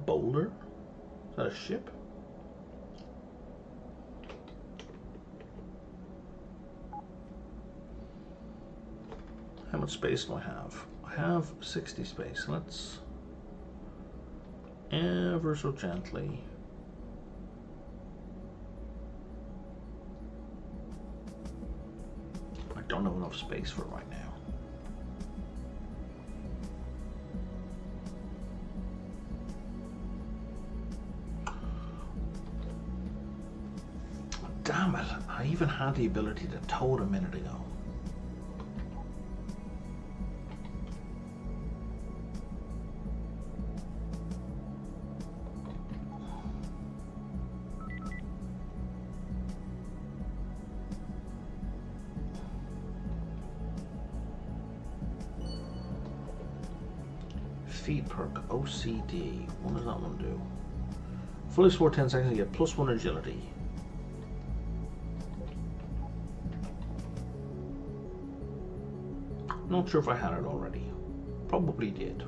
Boulder? Is that a ship? How much space do I have? I have 60 space. Let's ever so gently. I don't have enough space for it right now. Damn it, I even had the ability to tow it a minute ago. Feed perk, OCD. What does that one do? Fully swore 10 seconds, you get +1 agility. Not sure if I had it already. Probably did.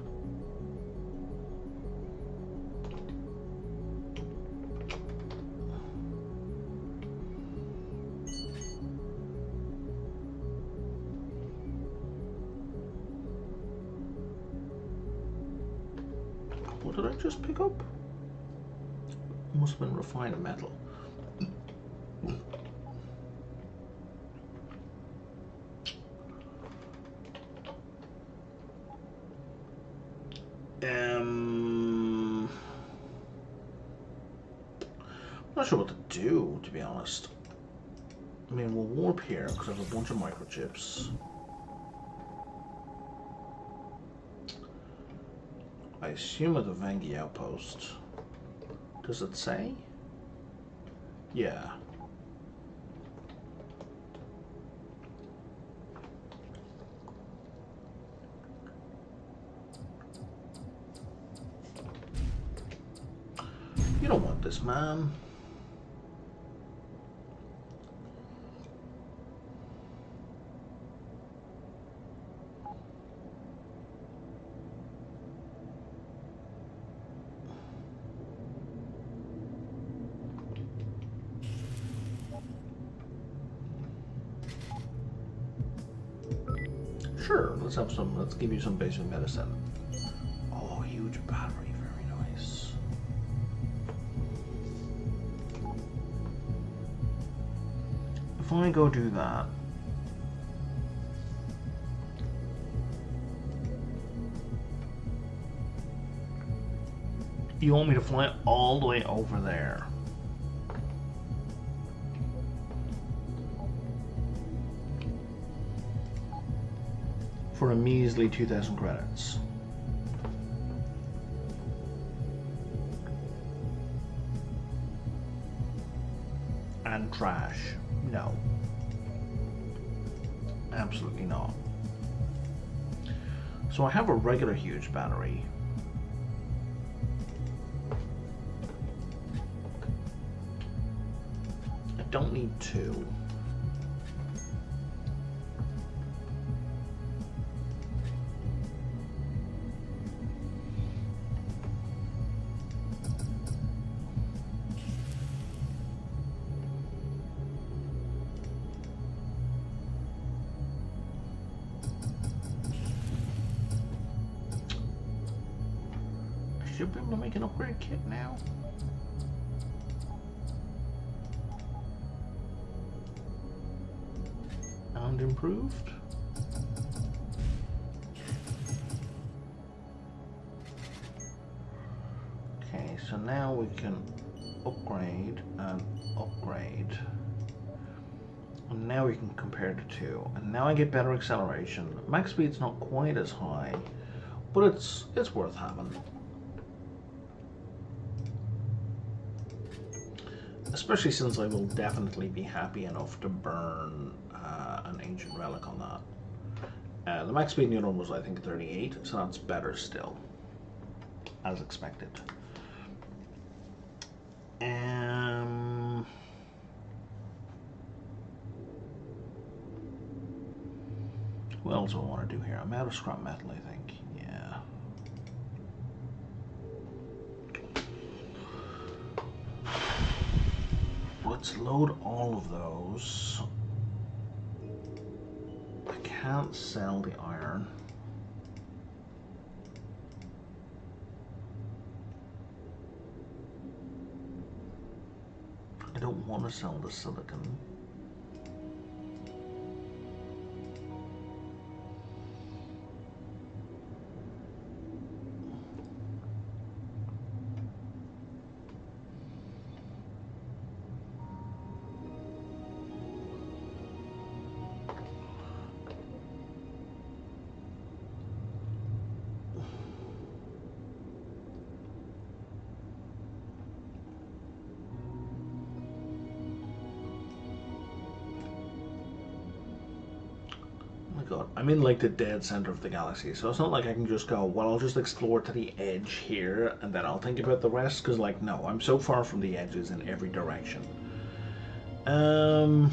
What did I just pick up? Must have been refined metal. not sure what to do, to be honest. I mean, we'll warp here because I have a bunch of microchips. I assume at the Vengi outpost. Does it say? Yeah. You don't want this, man. Sure, let's have some, let's give you some basic medicine. Oh, huge battery, very nice. If I go do that, you want me to fly all the way over there? For a measly 2,000 credits. And trash. No. Absolutely not. So I have a regular huge battery. I don't need two. Should be able to make an upgrade kit now. And improved. Okay, so now we can upgrade and upgrade. And now we can compare the two. And now I get better acceleration. Max speed's not quite as high, but it's worth having. Especially since I will definitely be happy enough to burn an ancient relic on that. The max speed in the other one was, I think, 38, so that's better still, as expected. What else do I want to do here? I'm out of scrap metal, I think. Yeah. Let's load all of those. I can't sell the iron. I don't want to sell the silicon. I'm in like the dead center of the galaxy, so it's not like I can just go, well, I'll just explore to the edge here and then I'll think about the rest, because like, no, I'm so far from the edges in every direction. I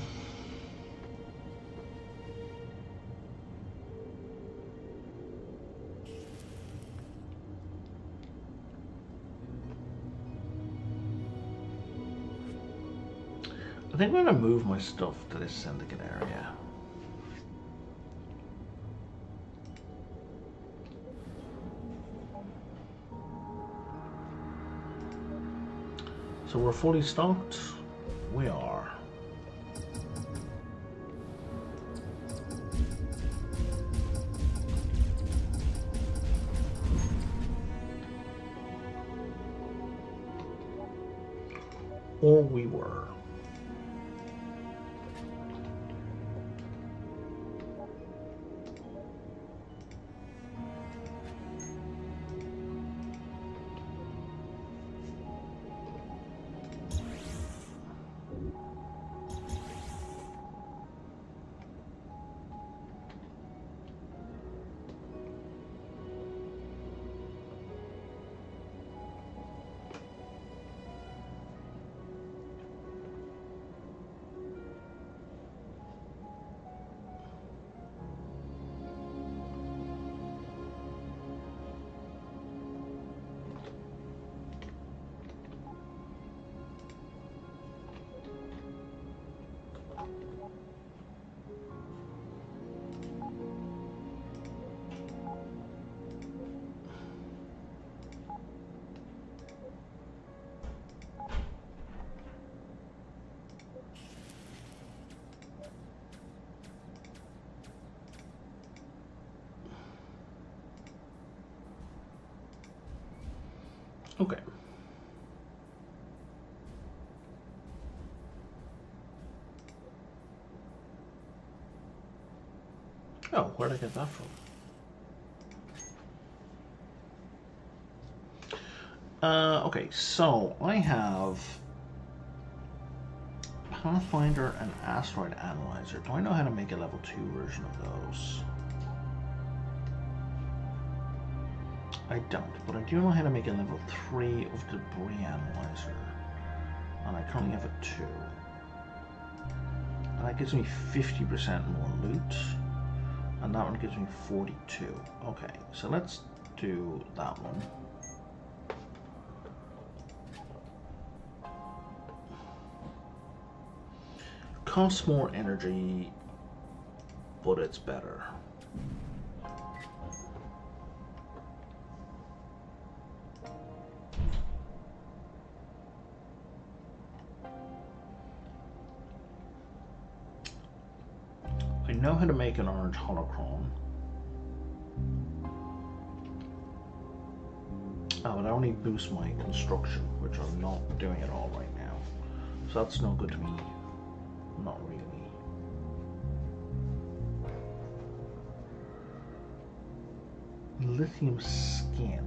think I'm going to move my stuff to this syndicate area. So we're fully stocked? We are. Or we were. Okay. Oh, where'd I get that from? Okay, so I have Pathfinder and Asteroid Analyzer. Do I know how to make a level 2 version of those? I don't, but I do know how to make a level 3 of Debris Analyzer. And I currently have a 2. And that gives me 50% more loot. And that one gives me 42. Okay, so let's do that one. Costs more energy, but it's better. I know how to make an orange holocron. Oh, but I only boost my construction, which I'm not doing at all right now. So that's no good to me. Not really. Lithium skin.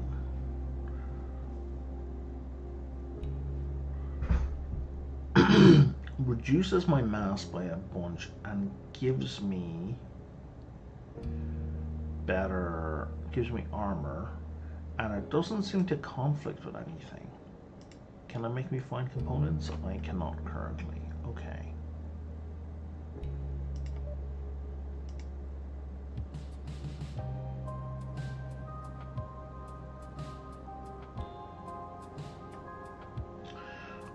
Reduces my mass by a bunch and gives me armor, and it doesn't seem to conflict with anything. Can it make me find components? I cannot currently. Okay.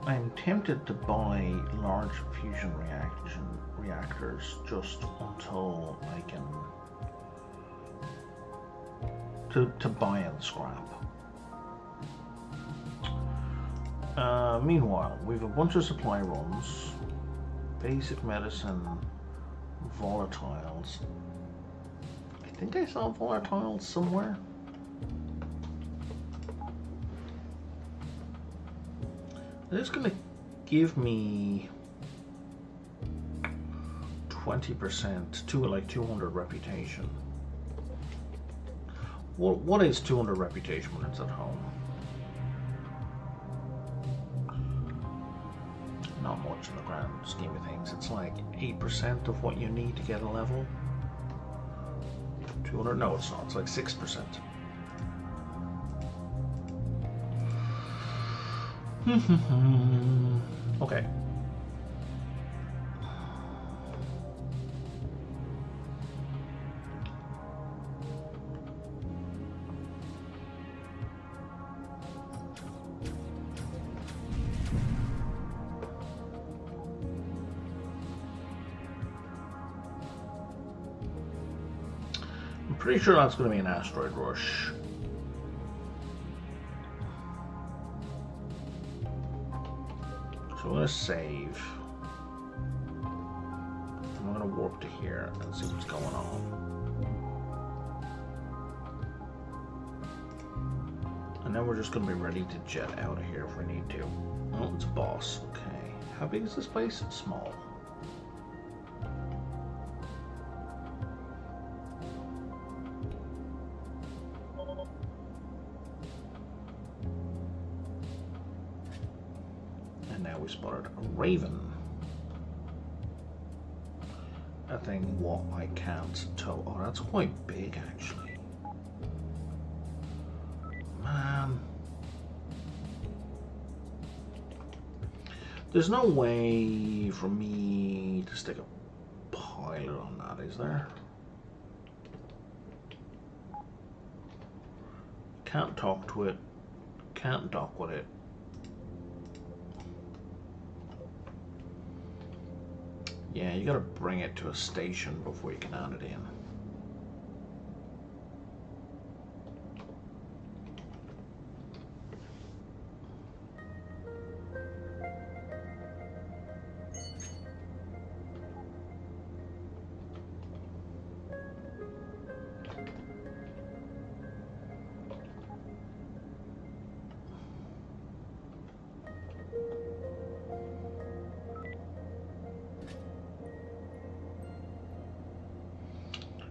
I'm tempted to buy large fusion reactors just until I can to buy and scrap. Meanwhile, we have a bunch of supply runs, basic medicine, volatiles. I think I saw volatiles somewhere. It's going to give me 20% to like 200 reputation. What is 200 reputation when it's at home? Not much in the grand scheme of things. It's like 8% of what you need to get a level. 200? No, it's not. It's like 6%. Okay. I'm pretty sure that's going to be an asteroid rush. So I'm going to save. I'm going to warp to here and see what's going on. I then we're just going to be ready to jet out of here if we need to. Oh, it's a boss. Okay. How big is this place? Small. And now we spotted a raven. That thing walk I can't tow. Oh, that's quite big actually. Man. There's no way for me to stick a pilot on that, is there? Can't talk to it. Can't dock with it. Yeah, you gotta bring it to a station before you can add it in.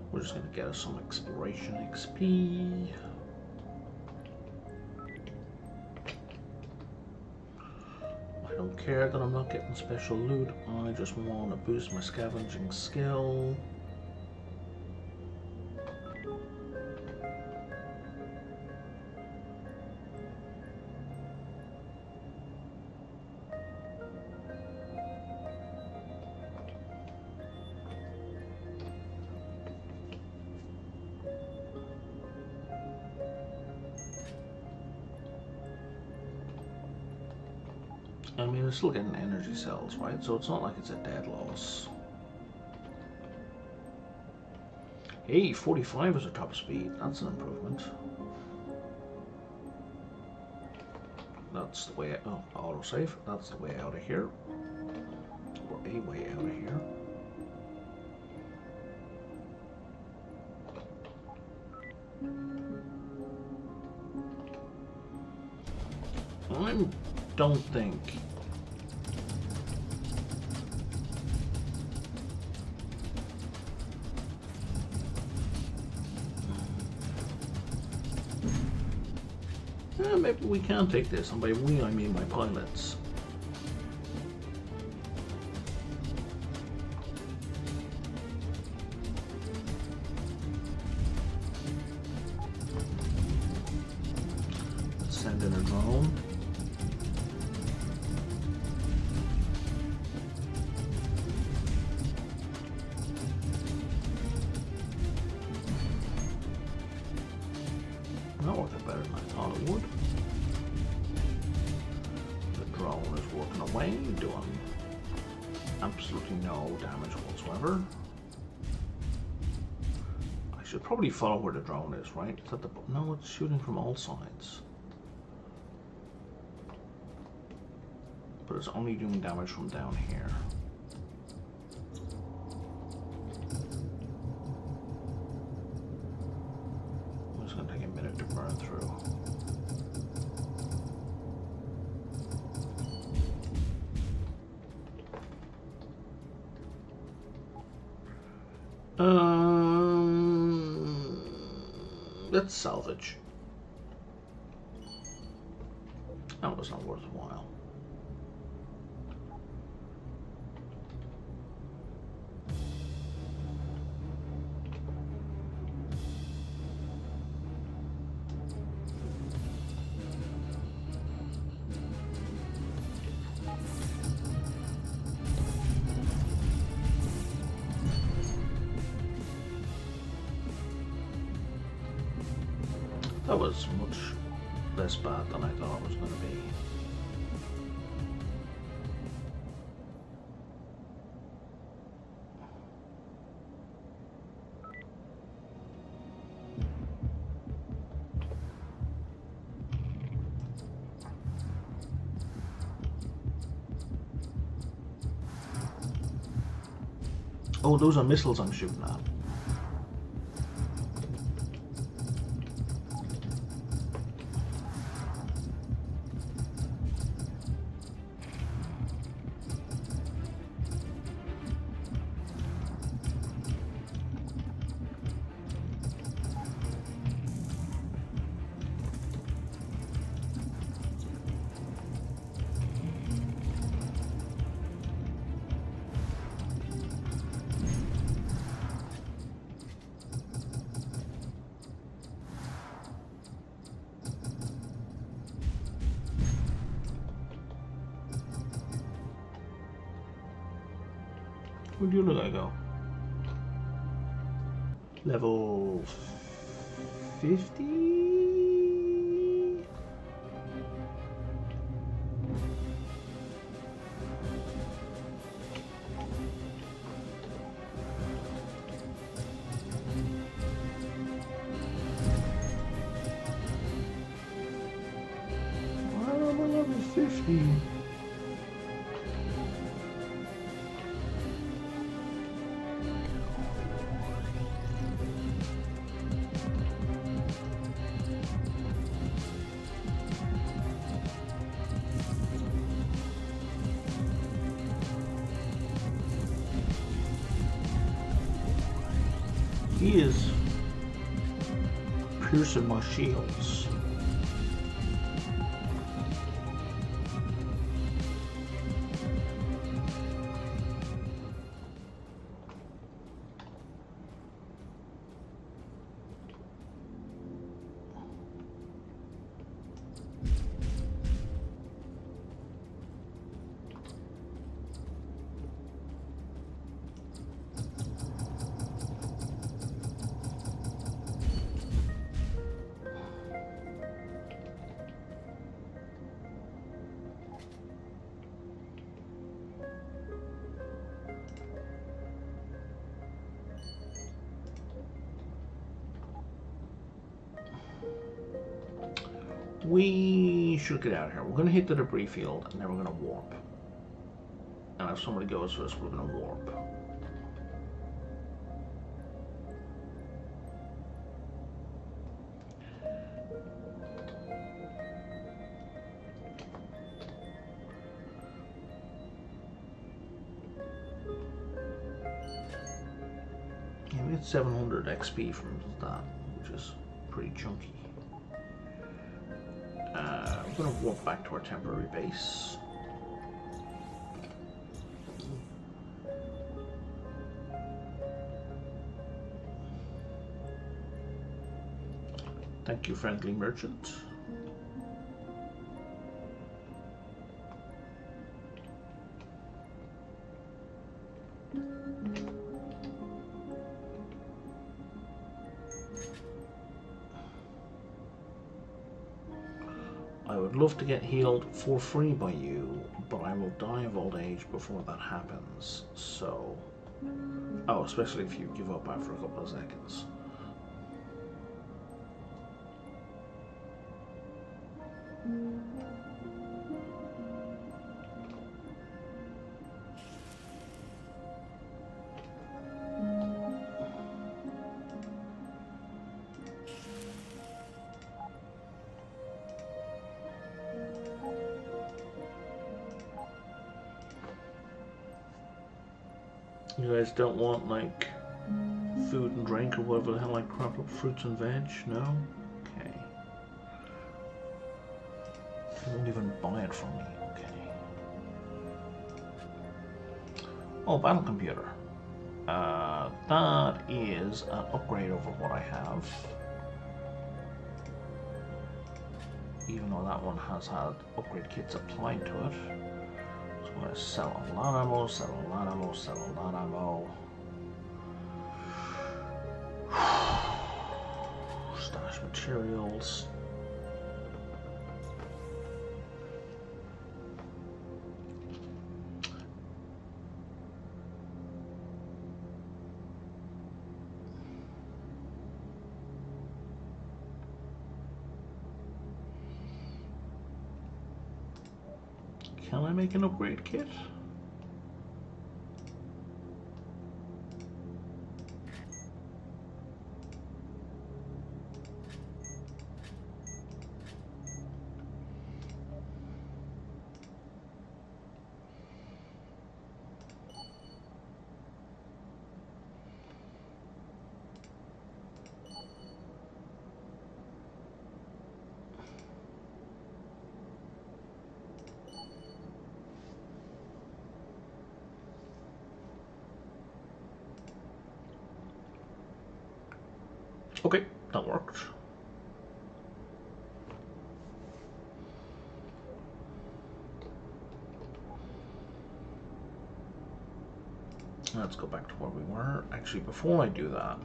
We're just going to get us some exploration XP. I don't care that I'm not getting special loot. I just want to boost my scavenging skill. I mean, we're still getting energy cells, right? So it's not like it's a dead loss. Hey, 45 is our top speed. That's an improvement. That's the way, oh, autosave. That's the way out of here. Or a way out of here. I don't think maybe we can take this, and by we I mean my pilots. Let's send in a drone. That worked better than I thought it would. The drone is working away, doing absolutely no damage whatsoever. I should probably follow where the drone is, right? Is that the, no, it's shooting from all sides. But it's only doing damage from down here. It's going to take a minute to burn through. Let's salvage. That was not worthwhile. That was much less bad than I thought it was going to be. Oh, those are missiles I'm shooting at. Where'd you look I go? Level 50? Why am I level 50? He is piercing my shields. We should get out of here. We're going to hit the debris field and then we're going to warp. And if somebody goes first, we're going to warp. Yeah, we get 700 XP from that, which is pretty chunky. We're going to walk back to our temporary base. Thank you, friendly merchant. I would love to get healed for free by you, but I will die of old age before that happens, so... Oh, especially if you give up after a couple of seconds. You guys don't want, like, food and drink or whatever the hell I crop up, fruits and veg? No? Okay. They won't even buy it from me. Okay. Oh, battle computer. That is an upgrade over what I have. Even though that one has had upgrade kits applied to it. I'm going to sell a lot of ammo, sell a lot of ammo, sell a lot of ammo. Stash materials. Can I make an upgrade kit? Okay, that worked. Let's go back to where we were. Actually, before I do that,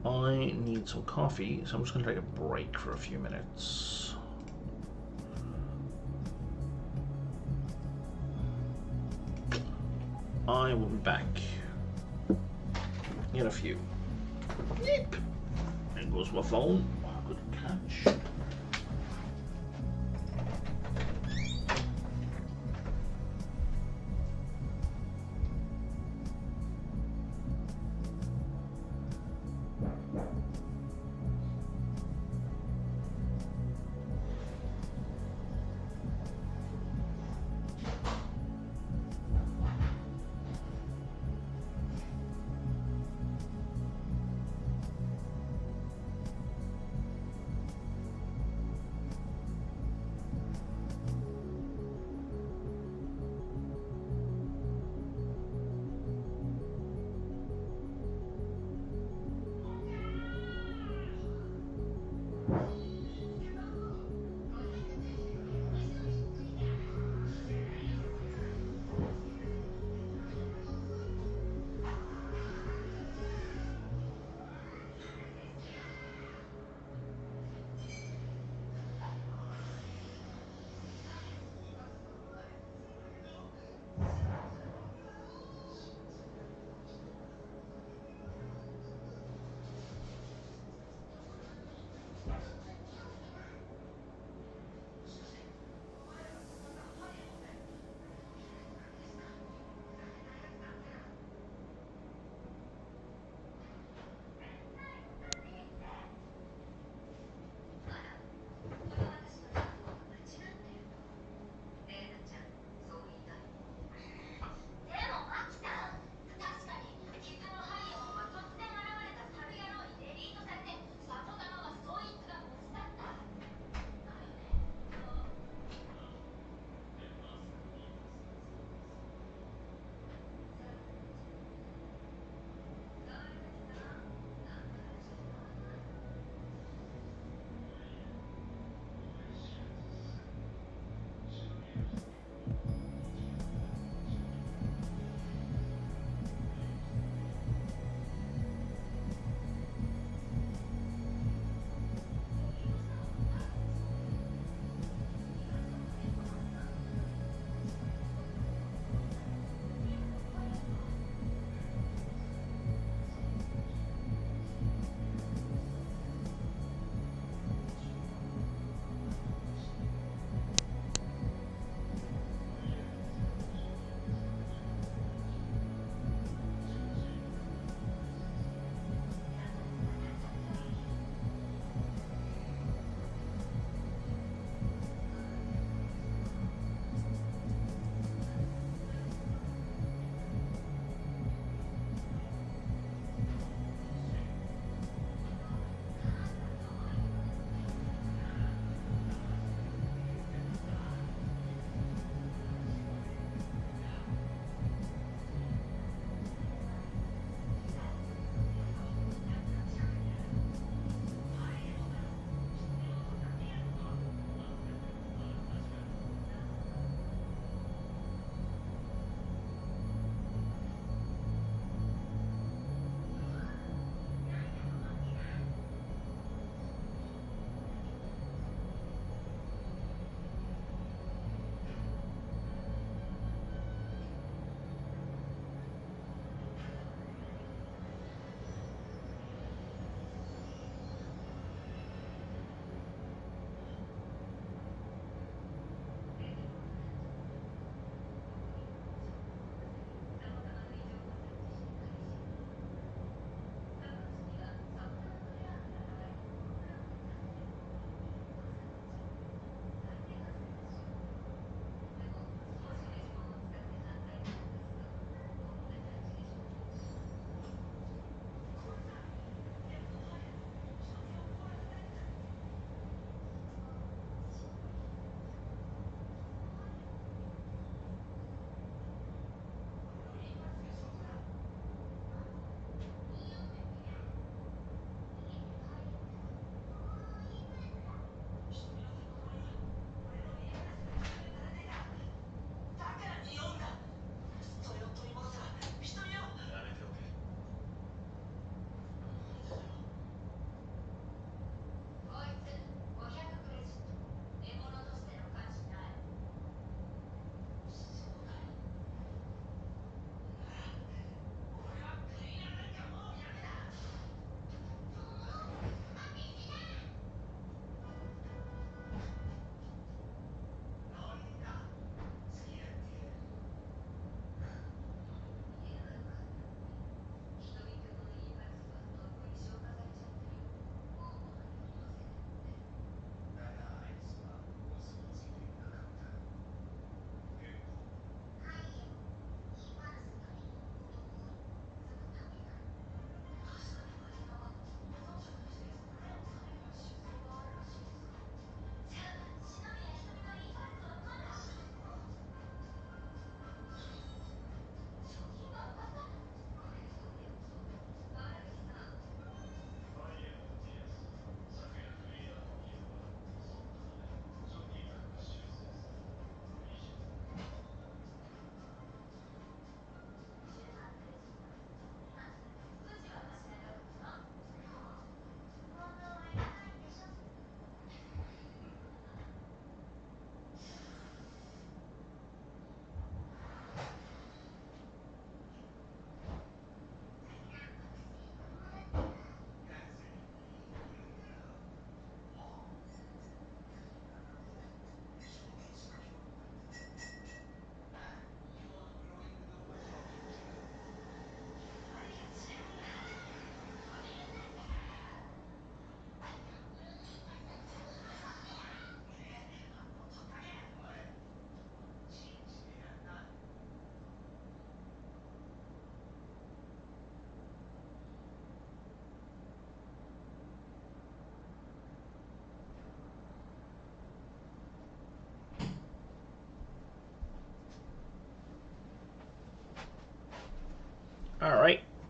I need some coffee, so I'm just going to take a break for a few minutes. I will be back in a few. Yep. There goes my phone. Good catch.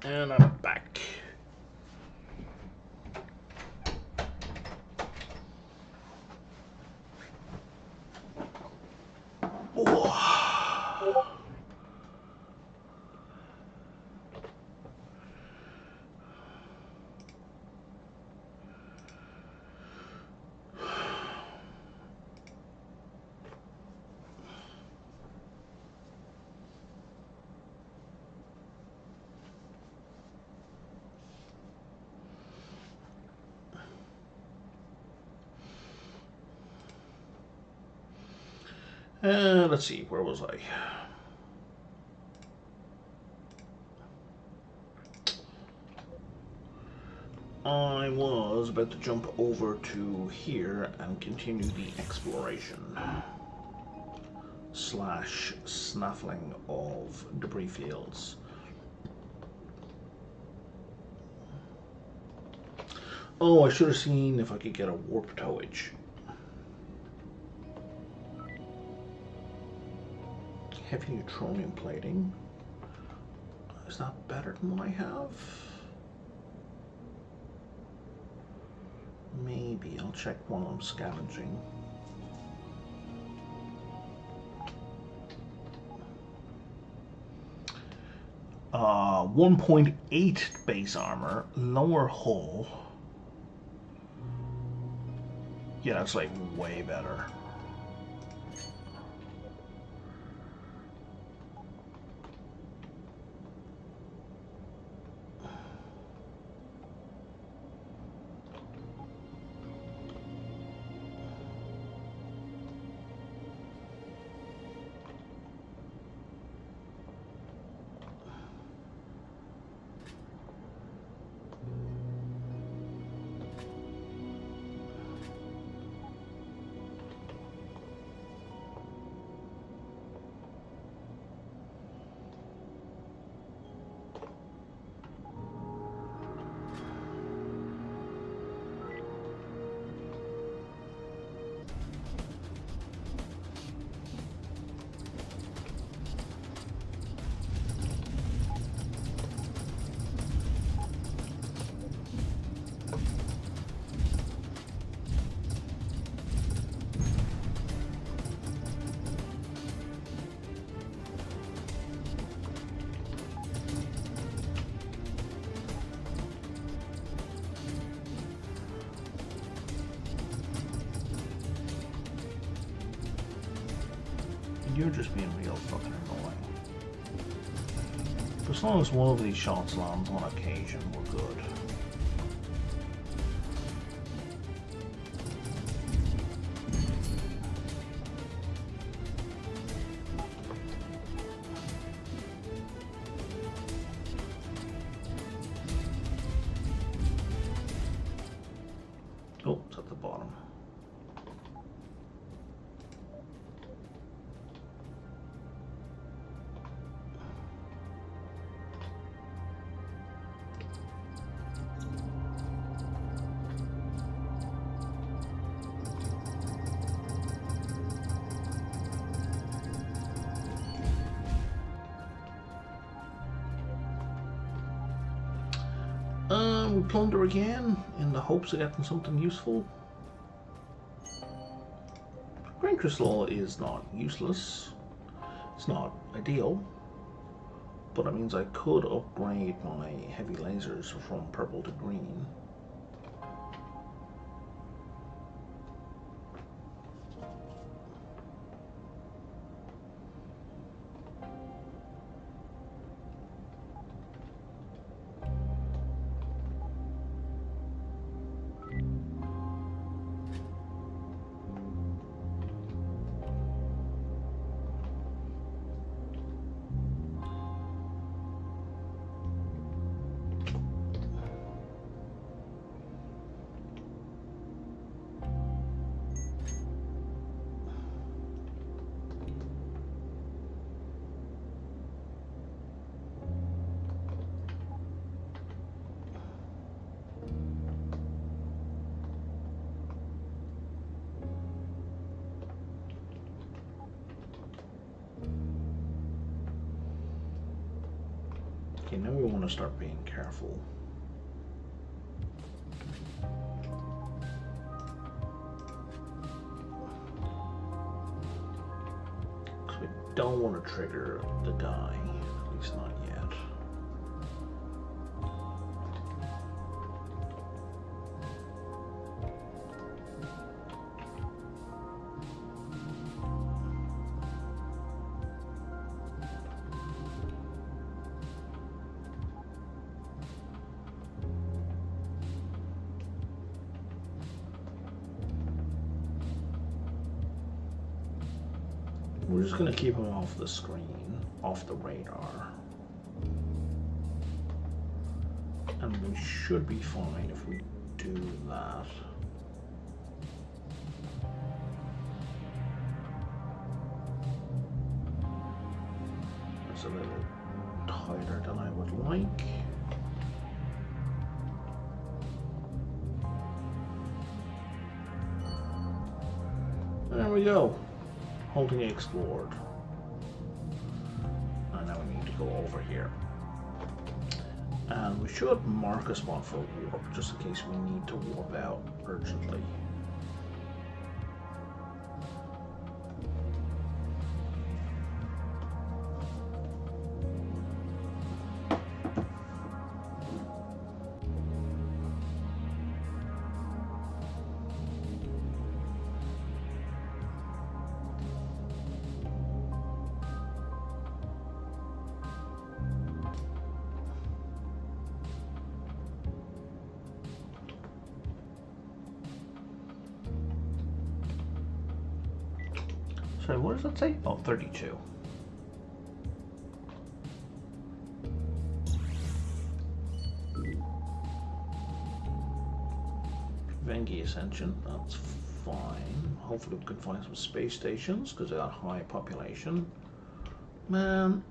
And I'm back. Let's see, where was I? I was about to jump over to here and continue the exploration / snaffling of debris fields. Oh, I should have seen if I could get a warp towage. Heavy neutronium plating. Is that better than what I have? Maybe. I'll check while I'm scavenging. Uh, 1.8 base armor, lower hull. Yeah, that's like way better. You're just being real fucking annoying. As long as one of these shots lands on occasion, we're good. Oh, it's at the bottom. We plunder again in the hopes of getting something useful. Grain crystal is not useless. It's not ideal, but it means I could upgrade my heavy lasers from purple to green. Okay, now we want to start being careful. Because we don't want to trigger the die, at least not yet. We're just going to keep him off the screen, off the radar. And we should be fine if we do that. That's a little tighter than I would like. There we go. Holding explored. And now we need to go over here. And we should mark a spot for warp, just in case we need to warp out urgently. Sorry, what does that say? Oh, 32. Vengi Ascension, that's fine. Hopefully we can find some space stations because they got high population. Man.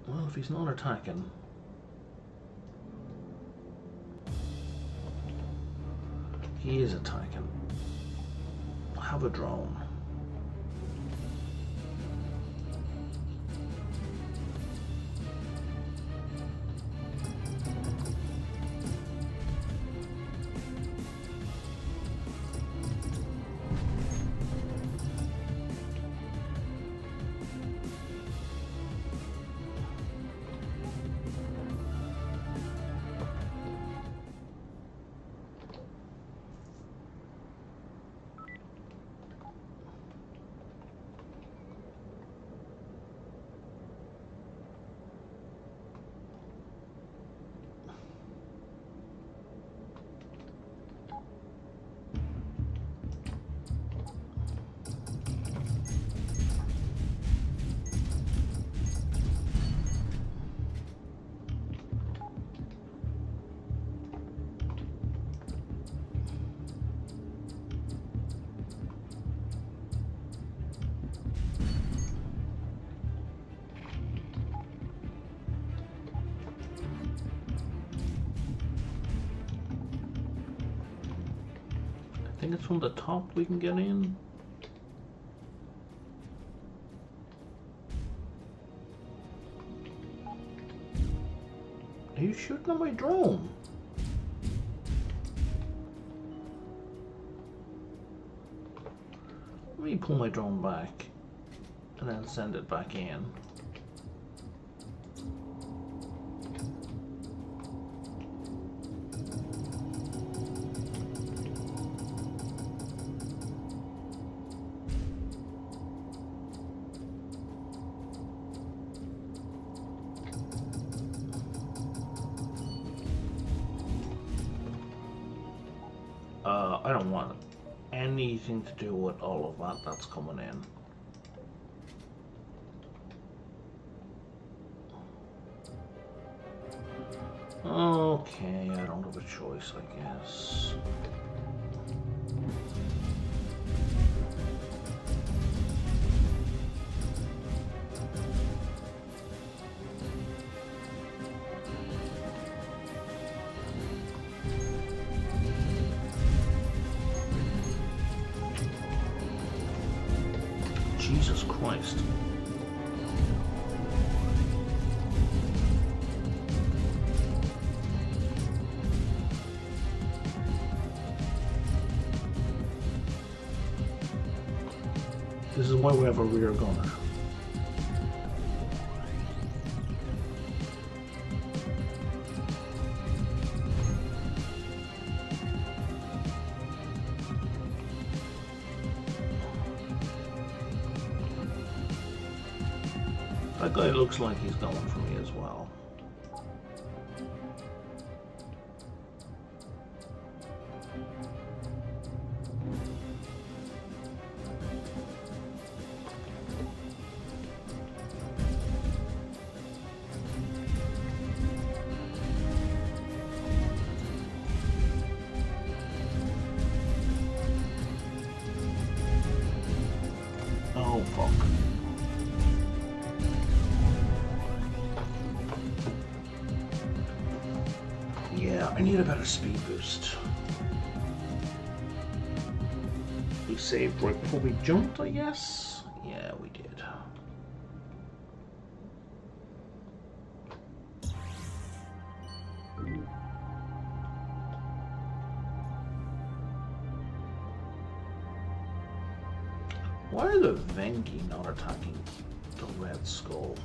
Well, if he's not attacking. He is attacking. Have a drone. I think it's from the top we can get in. Are you shooting at my drone? Let me pull my drone back and then send it back in. I don't want anything to do with all of that that's coming in. Okay, I don't have a choice, I guess. Jesus Christ. reason why we have a rear gunner. That guy looks like he's going for me as well. Oh, fuck. Yeah, I need a better speed boost. We saved right before we jumped, I guess? Yeah, we did. Why are the Vengi not attacking the Red Skull?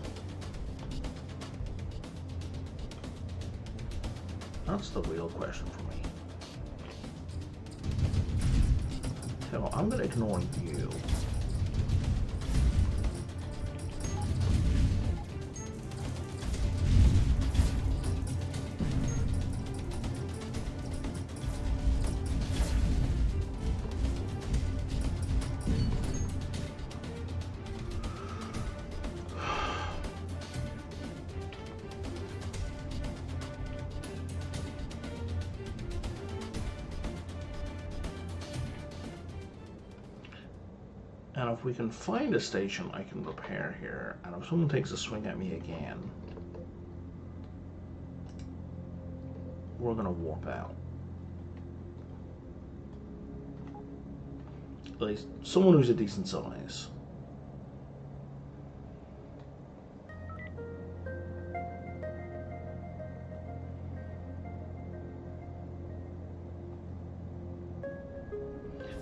That's the real question for me. So I'm gonna ignore you. And if we can find a station I can repair here, and if someone takes a swing at me again, we're gonna warp out. At least someone who's a decent size.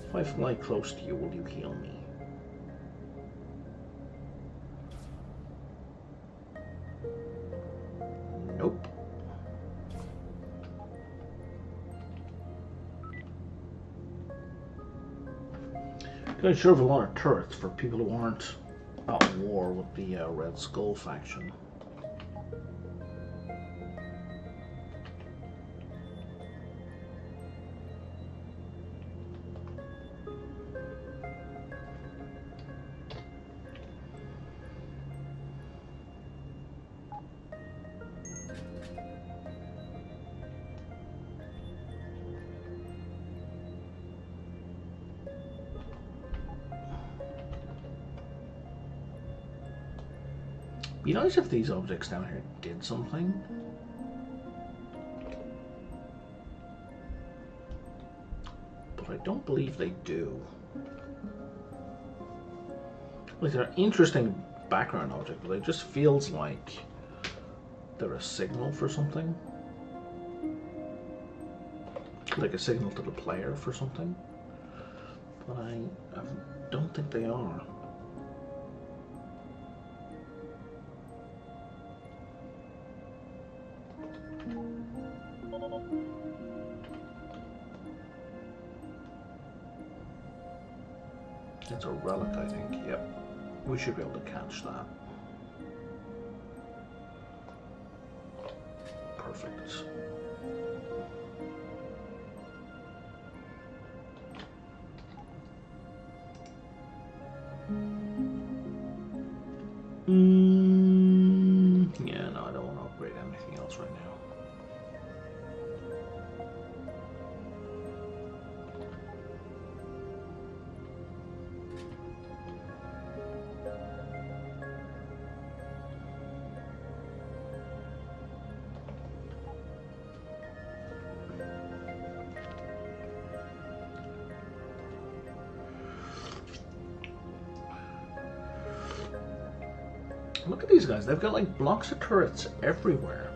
If I fly close to you, will you heal me? Nope. Gonna serve a lot of turrets for people who aren't at war with the Red Skull faction. Be nice if these objects down here did something. But I don't believe they do. Like, they're an interesting background object, but it just feels like they're a signal for something. Like a signal to the player for something. But I don't think they are. It's a relic, I think. Yep. We should be able to catch that. Perfect. Yeah, no, I don't want to upgrade anything else right now. Look at these guys, they've got like blocks of turrets everywhere.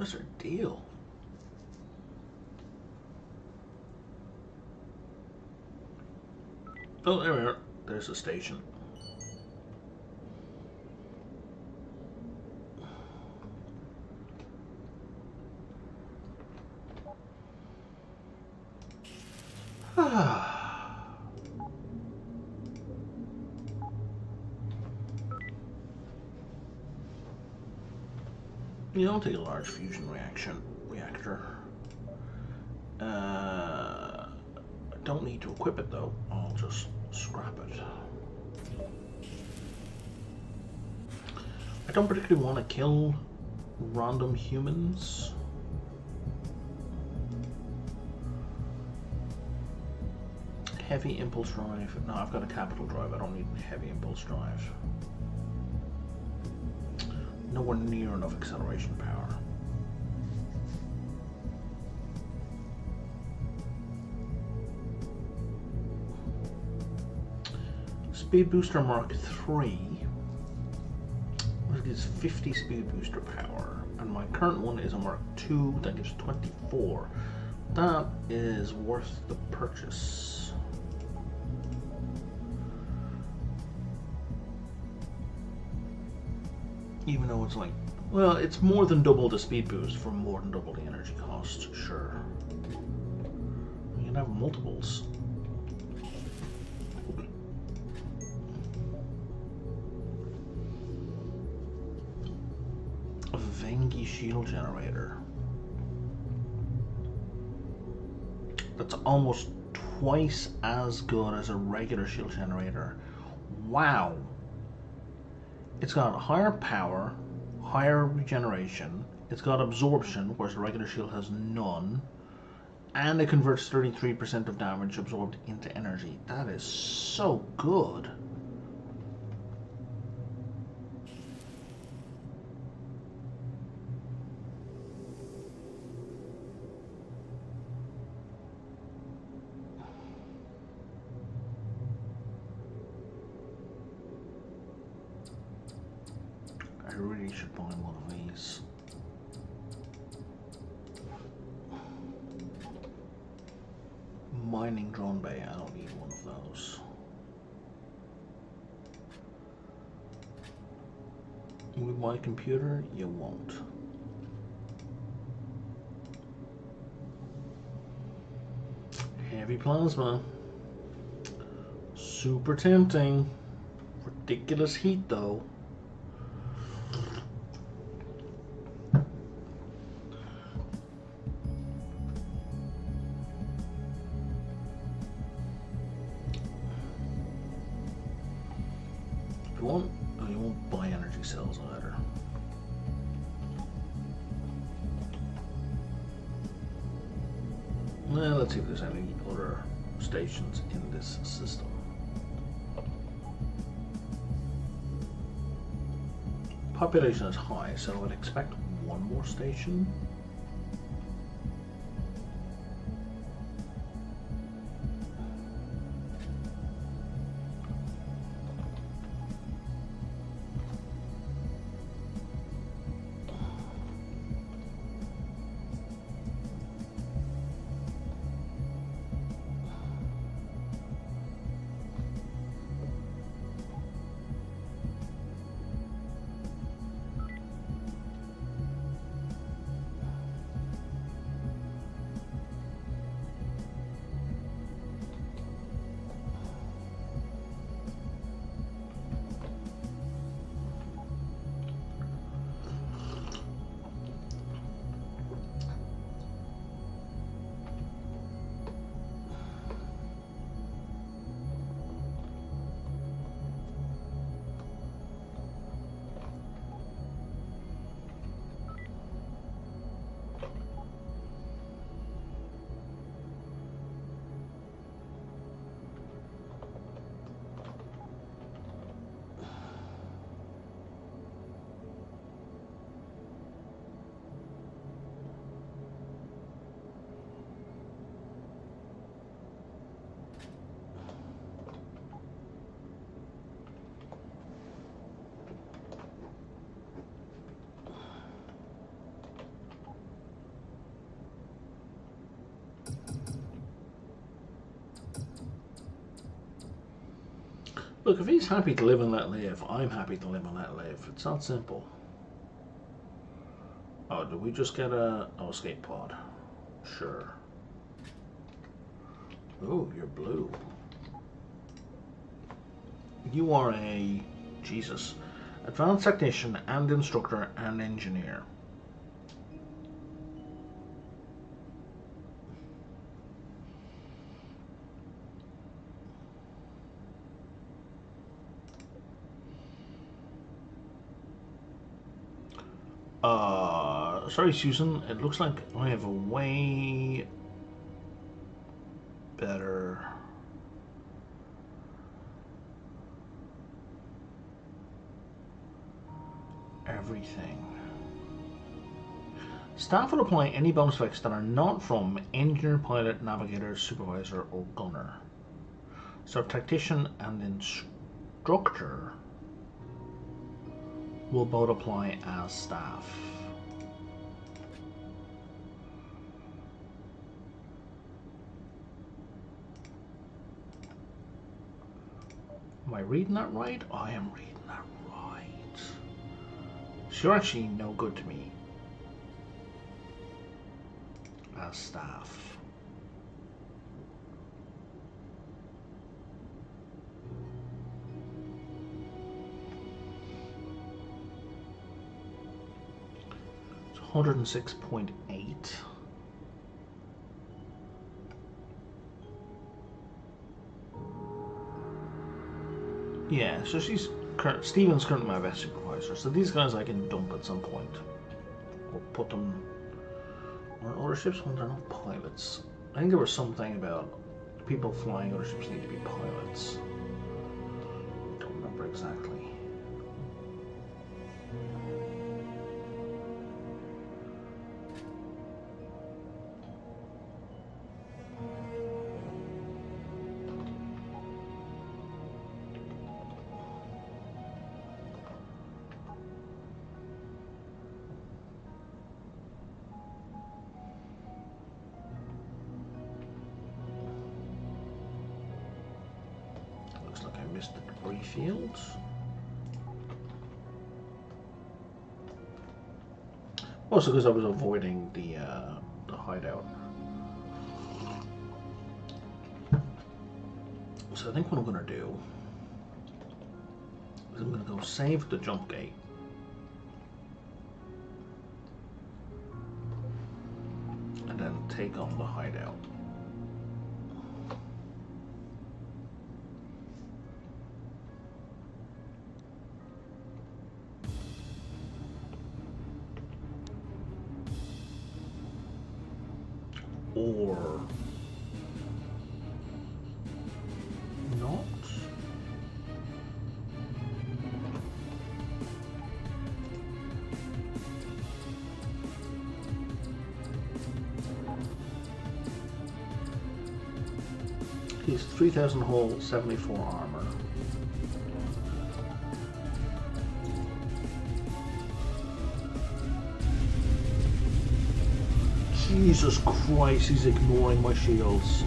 is their deal? Oh, there we are. There's the station. You don't take a large fusion reactor. I don't need to equip it though. I'll just scrap it. I don't particularly want to kill random humans. Heavy impulse drive. No, I've got a capital drive. I don't need a heavy impulse drive. Nowhere near enough acceleration power. Speed booster Mark III. This gives 50 speed booster power, and my current one is a Mark II that gives 24. That is worth the purchase. Even though it's like, well, it's more than double the speed boost for more than double the energy cost, sure. You can have multiples. A Vengi shield generator. That's almost twice as good as a regular shield generator. Wow. It's got higher power, higher regeneration, it's got absorption, whereas the regular shield has none, and it converts 33% of damage absorbed into energy. That is so good. I really should buy one of these. Mining drone bay, I don't need one of those. With my computer, you won't. Heavy plasma. Super tempting. Ridiculous heat though. You won't buy energy cells either. Well, let's see if there's any other stations in this system. Population is high, so I'd expect one more station. Look, if he's happy to live and let live, I'm happy to live and let live. It's that simple. Oh, did we just get a escape pod? Sure. Oh, you're blue. You are a... Jesus. Advanced technician and instructor and engineer. Sorry, Susan. It looks like I have a way better everything. Staff will apply any bonus effects that are not from engineer, pilot, navigator, supervisor, or gunner. So tactician and instructor will both apply as staff. Am I reading that right? I am reading that right. So you're actually no good to me as staff. It's 106.8. Yeah, so Stephen's currently my best supervisor, so these guys I can dump at some point. Or put them on other ships when they're not pilots. I think there was something about people flying other ships need to be pilots. I don't remember exactly. Missed the debris fields. Also because I was avoiding the hideout. So I think what I'm going to do is I'm going to go save the jump gate. And then take on the hideout. Or not. He's 3,000 hull, 74 armor. Jesus Christ, he's ignoring my shields.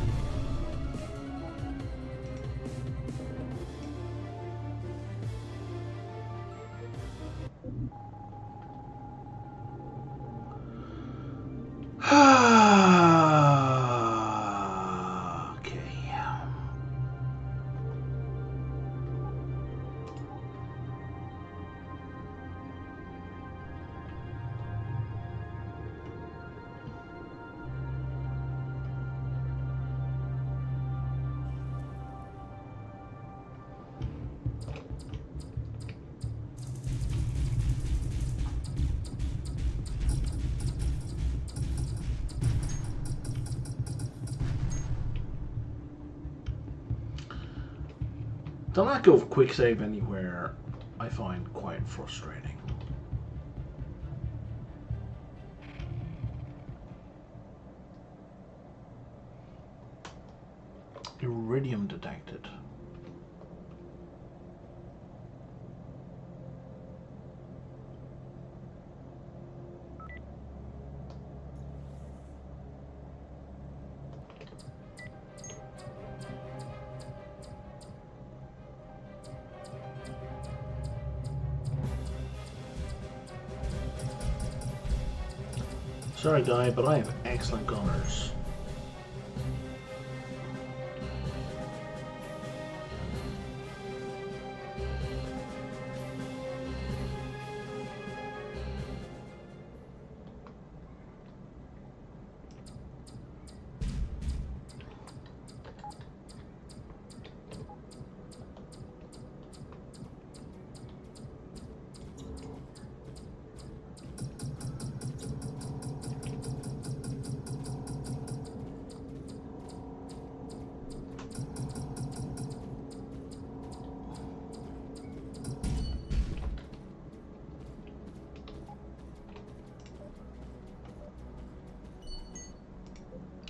The lack of quick save anywhere I find quite frustrating. Iridium detected. Sorry, guy, but I have excellent gunners.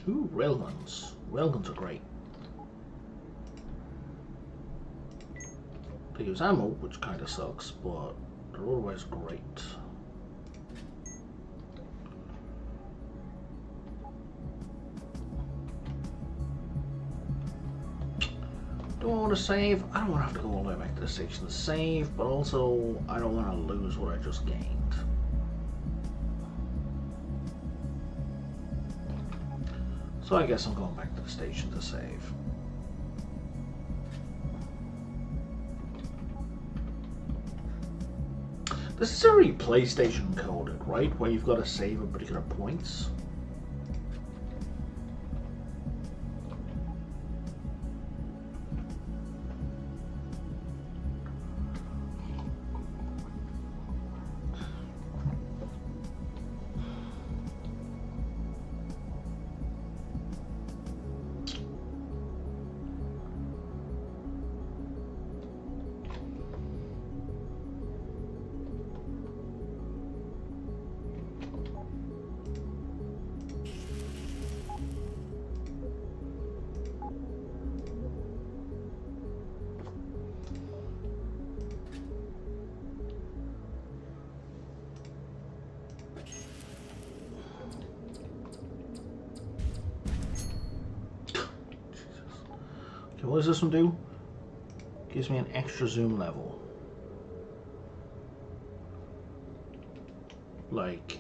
Ooh, railguns. Railguns are great. They use ammo, which kind of sucks, but they're otherwise great. Do I want to save? I don't want to have to go all the way back to the station to save, but also I don't want to lose what I just gained. So I guess I'm going back to the station to save. This is already PlayStation coded, right? Where you've got to save at particular points. Okay, what does this one do? Gives me an extra zoom level. Like,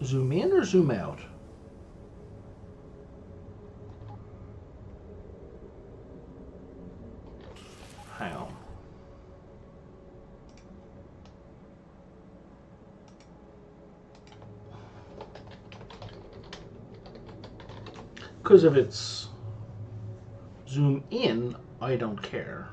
zoom in or zoom out? Hang on. Because if it's zoom in, I don't care.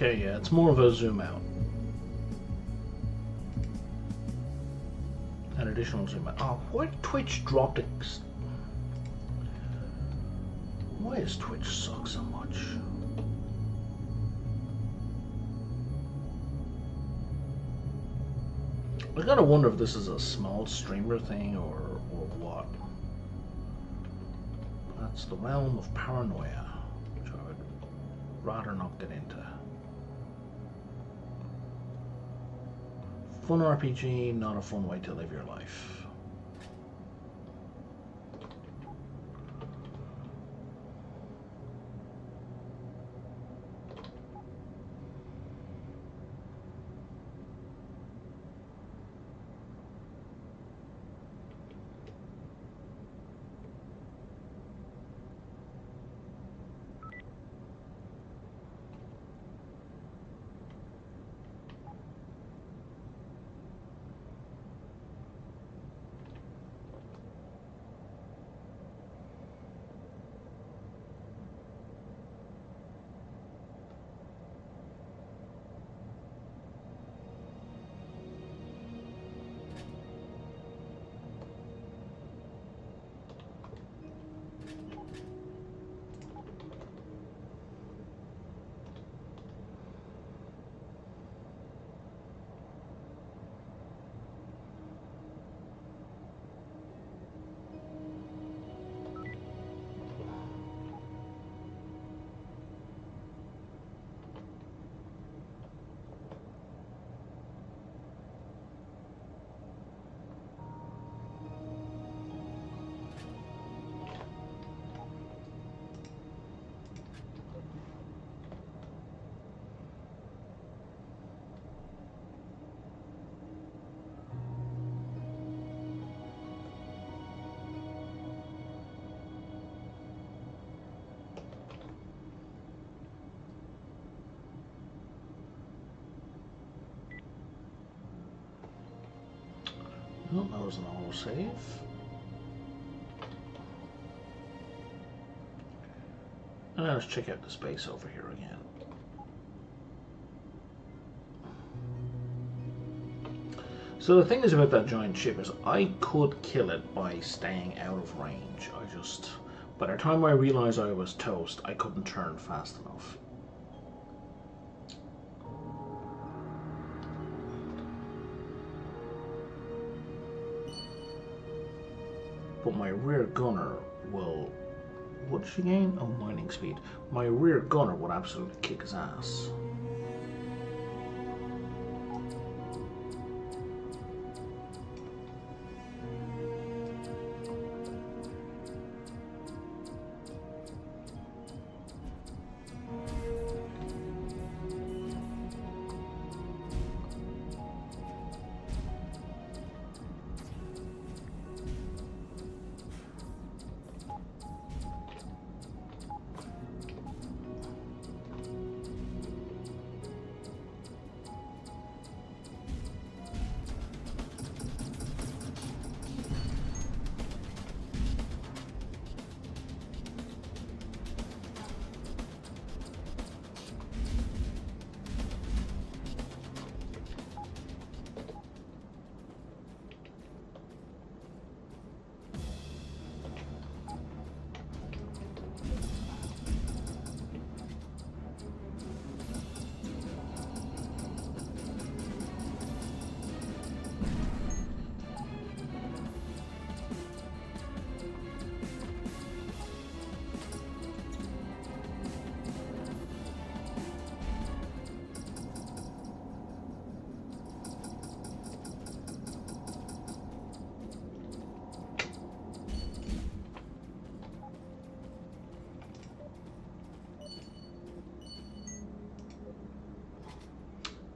Okay, yeah, it's more of a zoom out. An additional zoom out. Oh, why did Twitch drop it? Why does Twitch suck so much? I gotta wonder if this is a small streamer thing or what. That's the realm of paranoia, which I would rather not get into. fun RPG, not a fun way to live your life. Oh, that was an autosave. And let's check out the space over here again. So the thing is about that giant ship is I could kill it by staying out of range. By the time I realized I was toast, I couldn't turn fast enough. But my rear gunner will... What did she gain? Oh, mining speed. My rear gunner would absolutely kick his ass.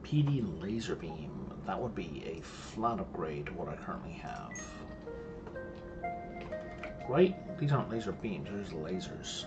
PD laser beam. That would be a flat upgrade to what I currently have. Right? These aren't laser beams, they're just lasers.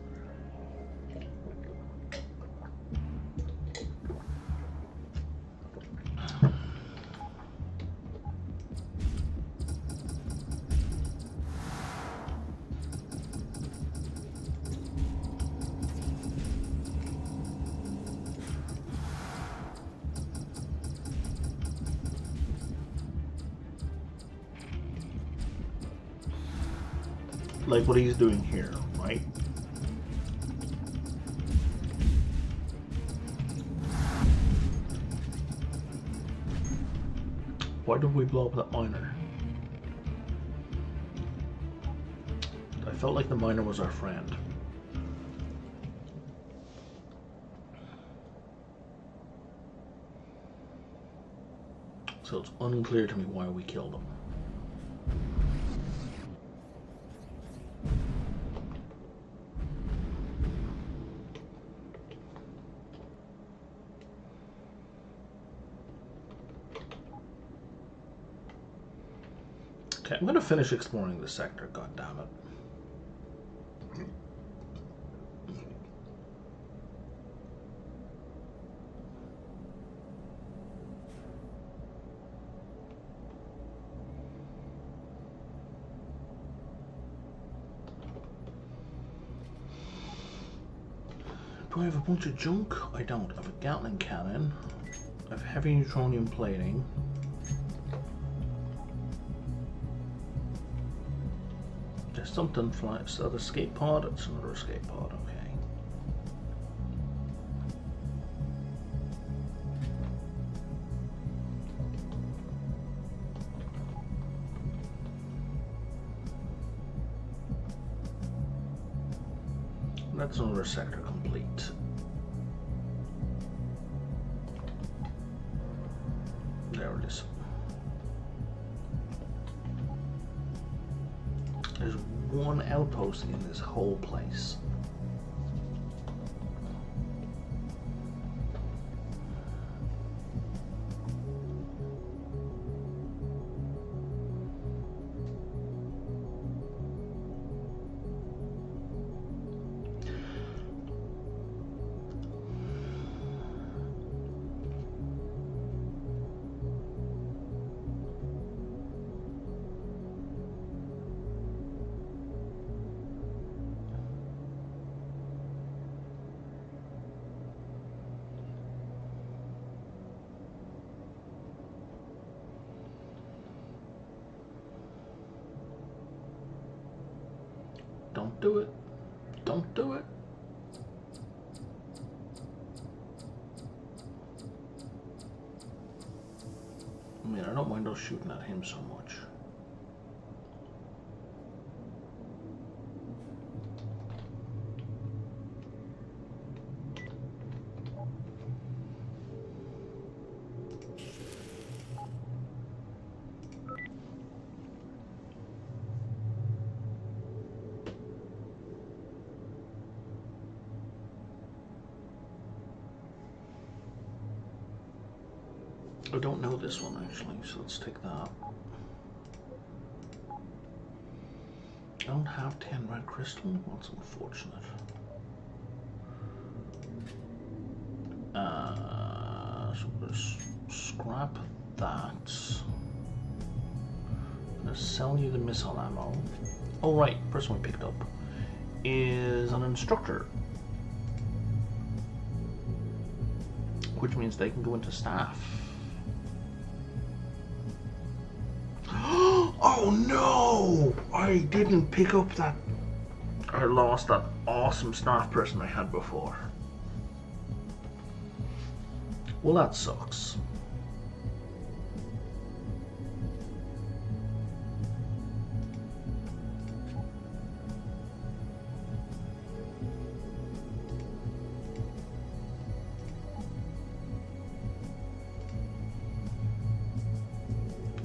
like what he's doing here, right? Why did we blow up that miner? I felt like the miner was our friend. So it's unclear to me why we killed him. Okay, I'm gonna finish exploring this sector, god damn it. Do I have a bunch of junk? I don't. I have a Gatling cannon. I have heavy neutronium plating. There's something flying. Is that escape pod? It's another escape pod, okay. That's another sector complete. There it is. There's one outpost in this whole place. Don't do it. Don't do it. I mean, I don't mind us shooting at him so much. I don't know this one actually, so let's take that. I don't have 10 red crystal. That's unfortunate. So we're going to scrap that. I'm going to sell you the missile ammo. Oh right, person we picked up is an instructor, which means they can go into staff. Oh no! I didn't pick up that. I lost that awesome staff person I had before. Well, that sucks.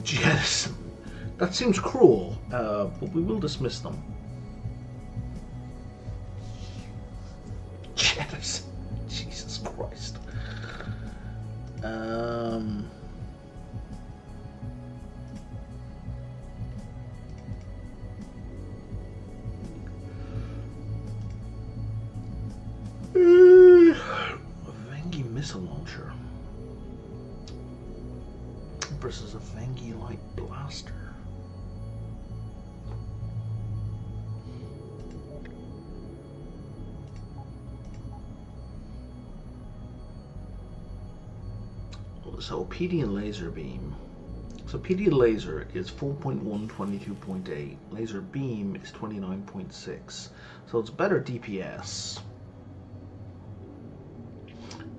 Yes. That seems cruel, but we will dismiss them. Jealous. Jesus Christ. Vengi missile launcher versus a Vengi light blaster. So Opedian laser beam So PD laser is 4.1, 22.8. Laser beam is 29.6. So it's better DPS.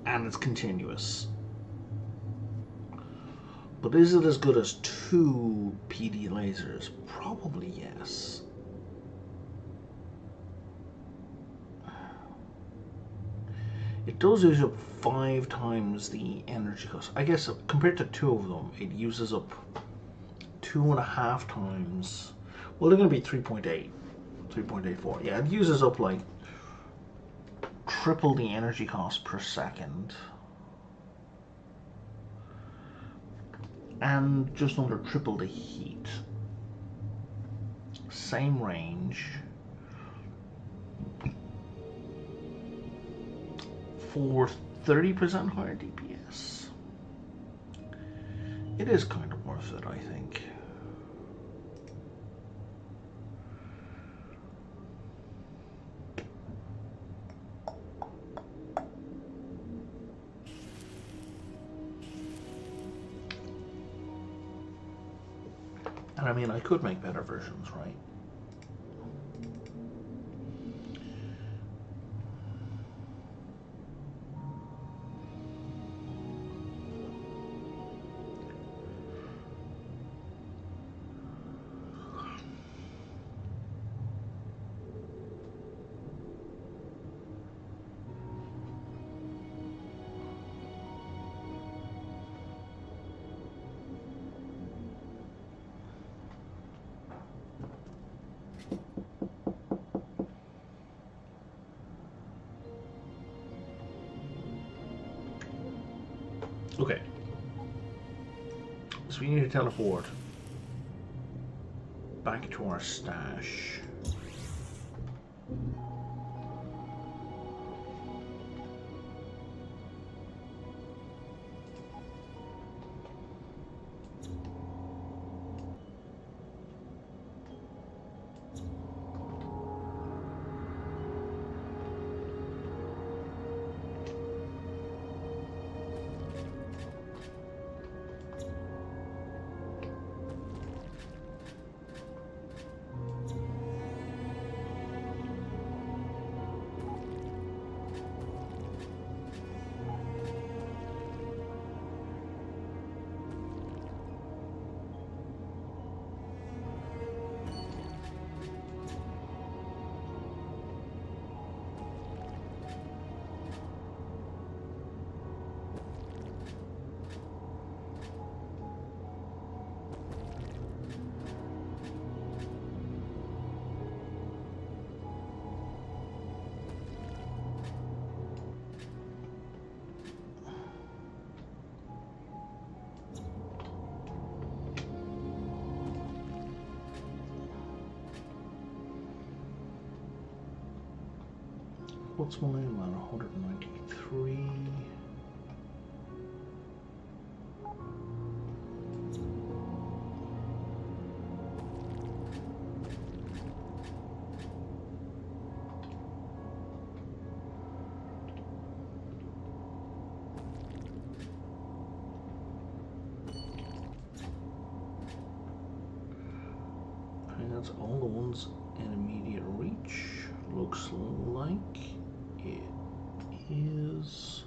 And it's continuous. But is it as good as 2 PD lasers? Probably yes. It does use up 5 times the energy cost. I guess compared to 2 of them, it uses up 2.5 times. Well, they're going to be 3.8, 3.84. Yeah, it uses up like triple the energy cost per second. And just under triple the heat. Same range. For 30% higher DPS. It is kind of worth it, I think. And I mean, I could make better versions, right? Okay. So we need to teleport back to our stash. What's my name on 193? And that's all the ones in immediate reach. Looks like it is.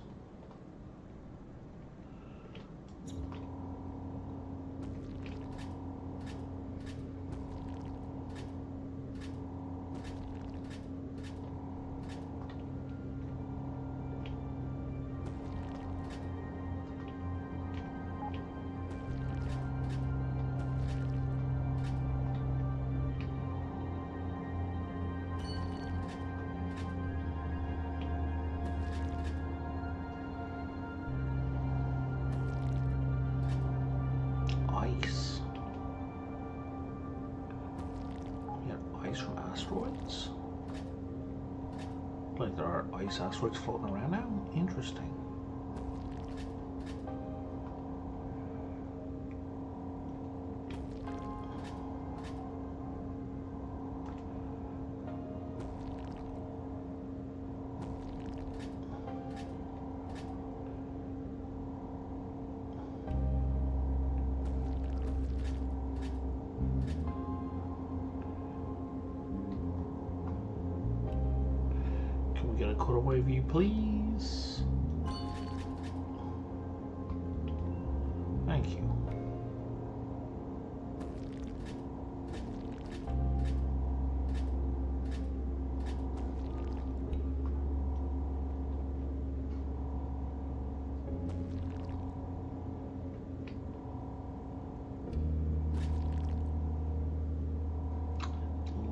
Ice. Yeah, ice from asteroids. Like there are ice asteroids floating around now? Interesting. cutaway view, please. Thank you.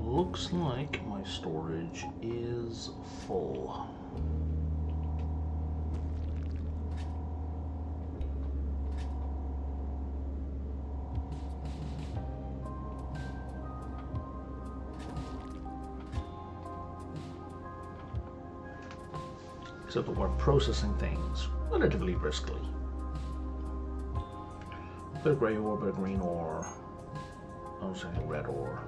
Looks like my storage is full. Except that we're processing things relatively briskly. A bit of grey ore, a bit of green ore, I was saying red ore.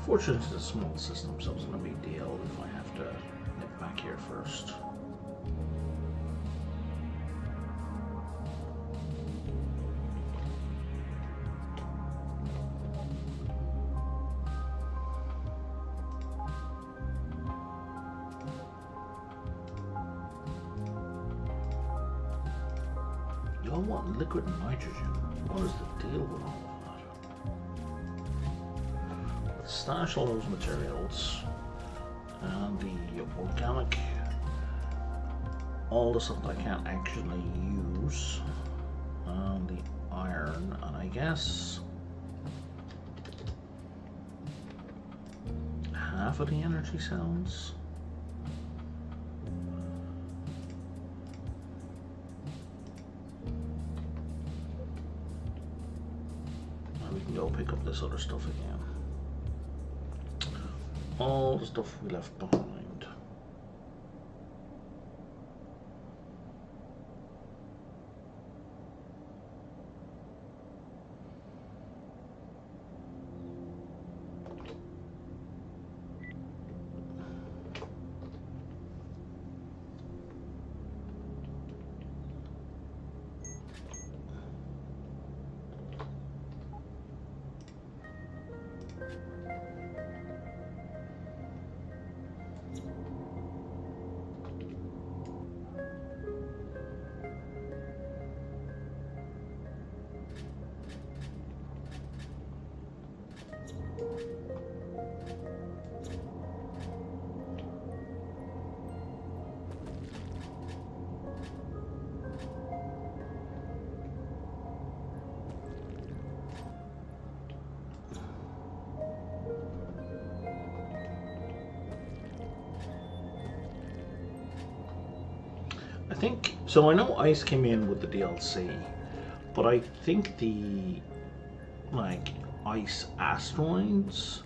Fortunately, it's a small system, so it's not a big deal if I have to nip back here first. Y'all want liquid nitrogen? What is the deal with all of that? Stash all those materials and the organic, all the stuff that I can't actually use, and the iron, and I guess half of the energy cells. And we can go pick up this other stuff again. All the stuff we left behind. I think, so I know Ice came in with the DLC, but I think the, like, Ice Asteroids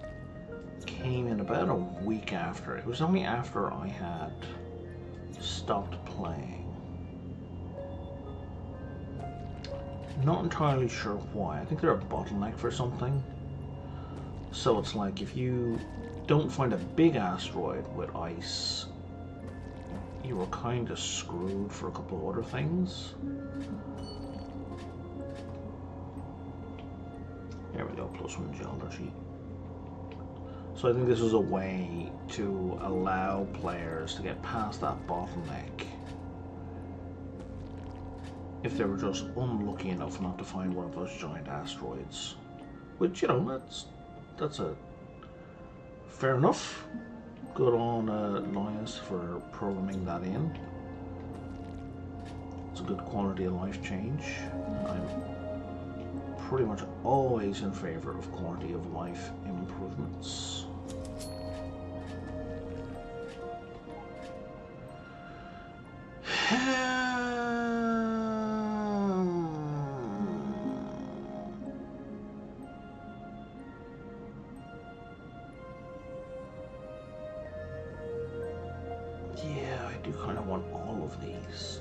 came in about a week after. It was only after I had stopped playing. Not entirely sure why. I think they're a bottleneck for something. So it's like, if you don't find a big asteroid with ice, you were kind of screwed for a couple of other things. There we go, +1 geology. So I think this was a way to allow players to get past that bottleneck if they were just unlucky enough not to find one of those giant asteroids. Which, you know, that's a fair enough. Good on Linus for programming that in. It's a good quality of life change. I'm pretty much always in favor of quality of life improvements. Yeah, I do kind of want all of these.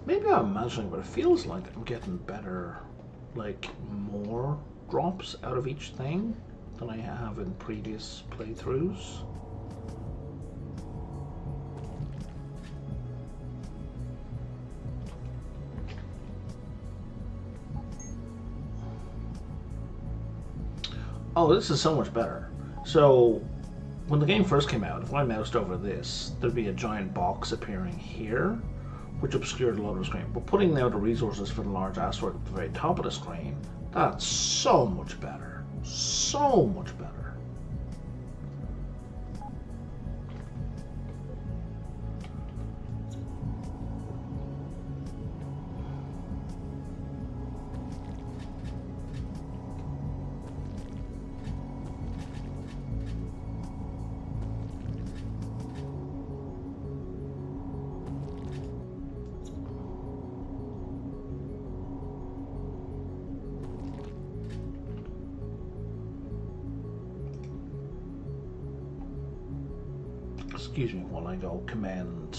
Maybe I'm imagining, but it feels like I'm getting better, like more drops out of each thing than I have in previous playthroughs. Oh, this is so much better. So, when the game first came out, if I moused over this, there'd be a giant box appearing here, which obscured a lot of the screen. But putting now the resources for the large asteroid at the very top of the screen, that's so much better. So much better. Excuse me while I go command.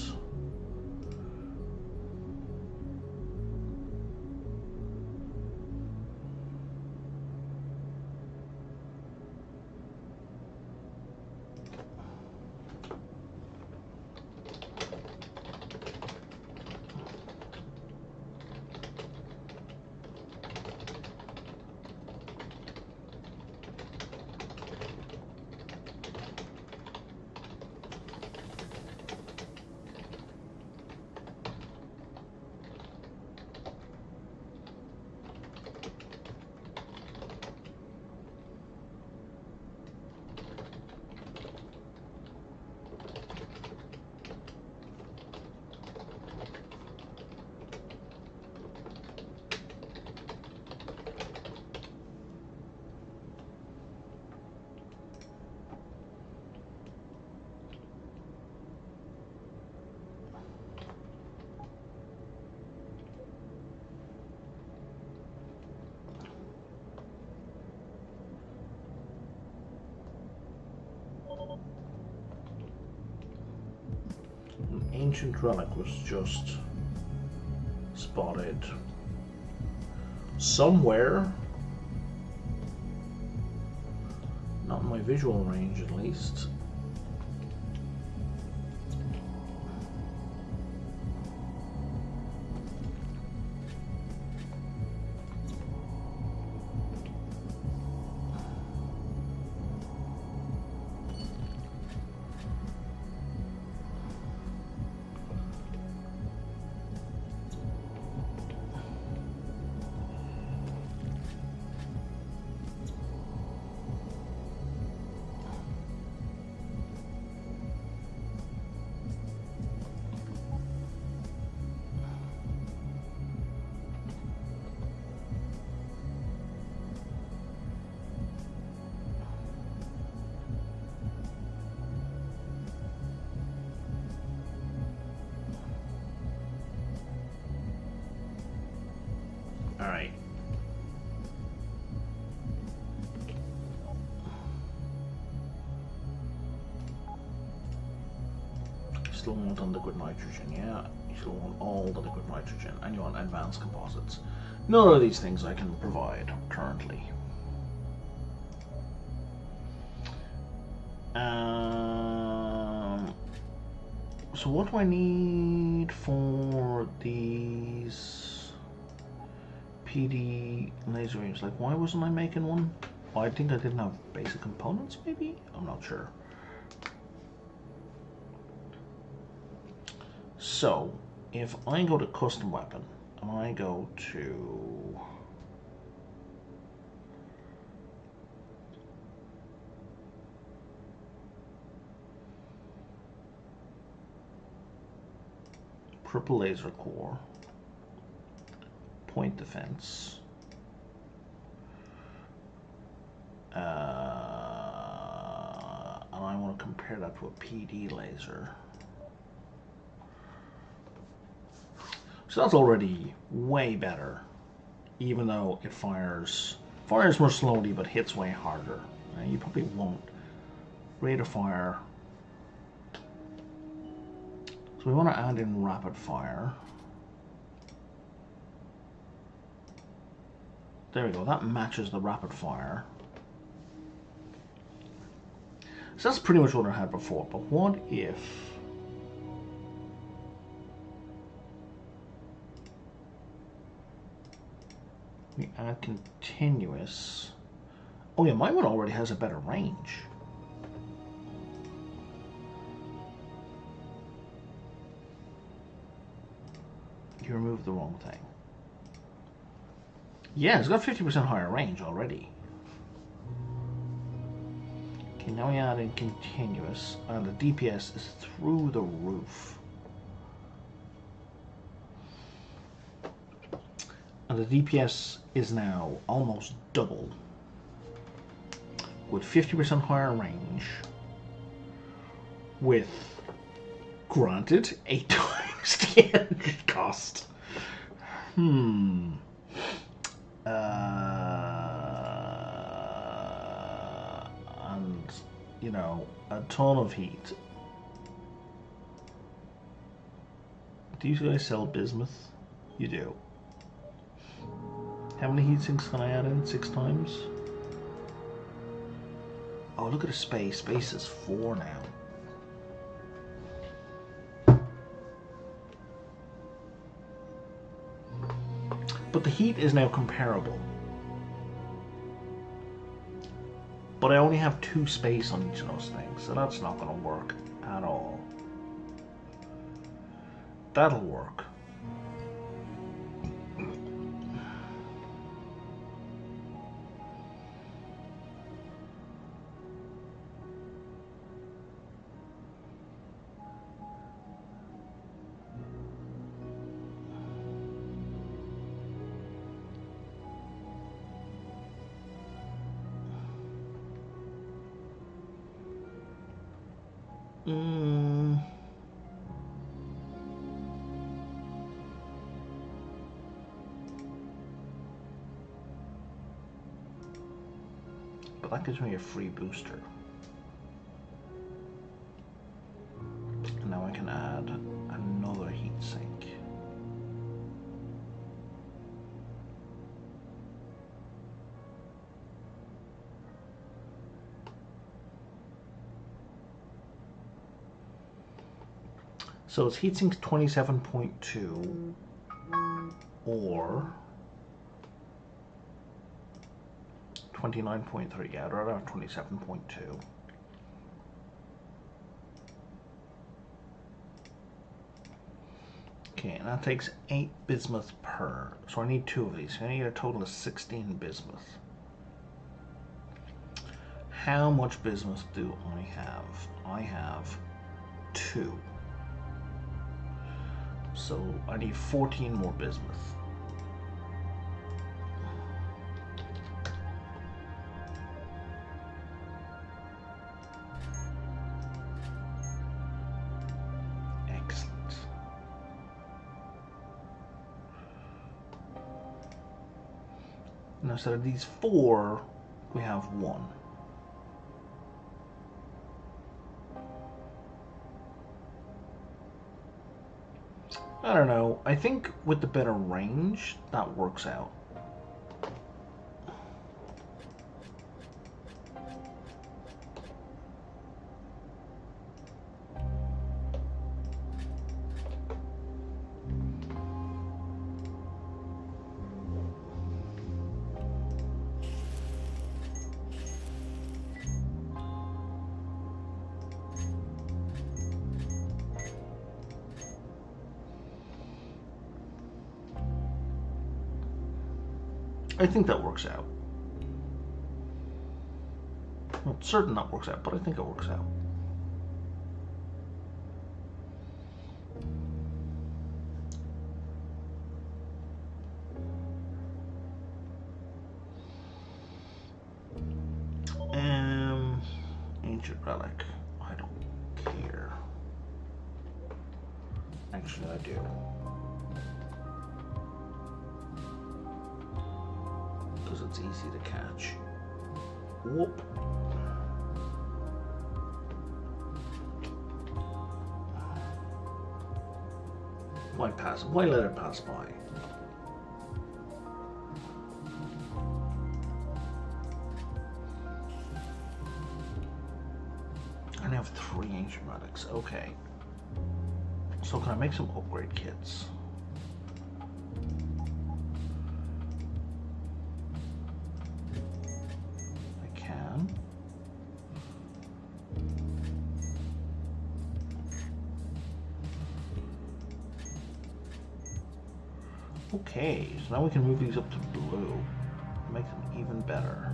An ancient relic was just spotted somewhere, not in my visual range at least. still want liquid nitrogen, yeah? You still want all the liquid nitrogen, and you want advanced composites. None of these things I can provide currently. So what do I need for these PD laser beams? Like, why wasn't I making one? Well, I think I didn't have basic components, maybe? I'm not sure. So, if I go to custom weapon, and I go to purple laser core, point defense, and I want to compare that to a PD laser. So that's already way better, even though it fires more slowly but hits way harder. You probably won't. Rate of fire. So we want to add in rapid fire. There we go, that matches the rapid fire. So that's pretty much what I had before, but what if we add continuous? Oh yeah, my one already has a better range. You removed the wrong thing. Yeah, it's got 50% higher range already. Okay, now we add in continuous, and the DPS is through the roof. And the DPS is now almost double, with 50% higher range, with, granted, 8 times the energy cost. And, you know, a ton of heat. Do you guys sell bismuth? You do. How many heat sinks can I add in? 6 times? Oh, look at the space. Space is 4 now. But the heat is now comparable. But I only have 2 space on each of those things, so that's not going to work at all. That'll work. But that gives me a free booster. And now I can add another heat sink. So it's heatsink 27.2 or 29.3. Yeah, I'd rather have 27.2. Okay, and that takes 8 bismuth per. So I need 2 of these. So I need a total of 16 bismuth. How much bismuth do I have? I have 2. So I need 14 more bismuth. Excellent. Now instead of these 4, we have 1. I don't know. I think with the better range, that works out. I think that works out. I'm not certain that works out, but I think it works out. Ancient relic. I don't care. Actually, I do. Because it's easy to catch. Whoop. Why pass? Why let it pass by? I now have 3 ancient relics. Okay. So can I make some upgrade kits? I can. Okay, so now we can move these up to blue. Make them even better.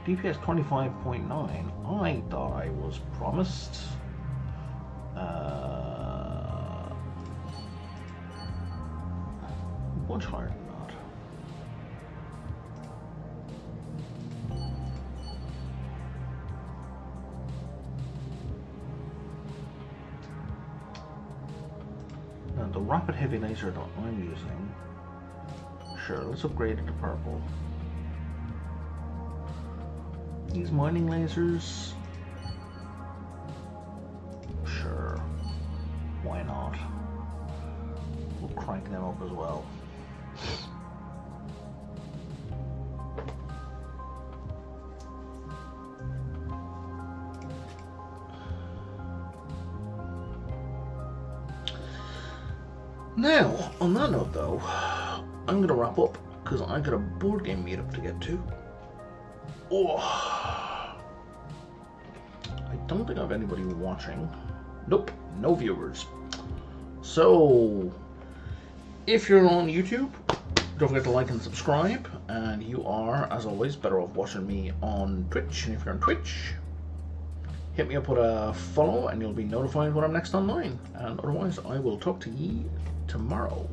DPS 25.9. I thought I was promised. Much higher than that. Now the rapid heavy laser that I'm using. Sure, let's upgrade it to purple. These mining lasers. Sure. Why not? We'll crank them up as well. Now, on that note though, I'm going to wrap up because I got a board game meetup to get to. Oh, I don't think I have anybody watching. Nope, no viewers. So, if you're on YouTube, don't forget to like and subscribe. And you are, as always, better off watching me on Twitch. And if you're on Twitch, hit me up with a follow and you'll be notified when I'm next online. And otherwise, I will talk to ye tomorrow.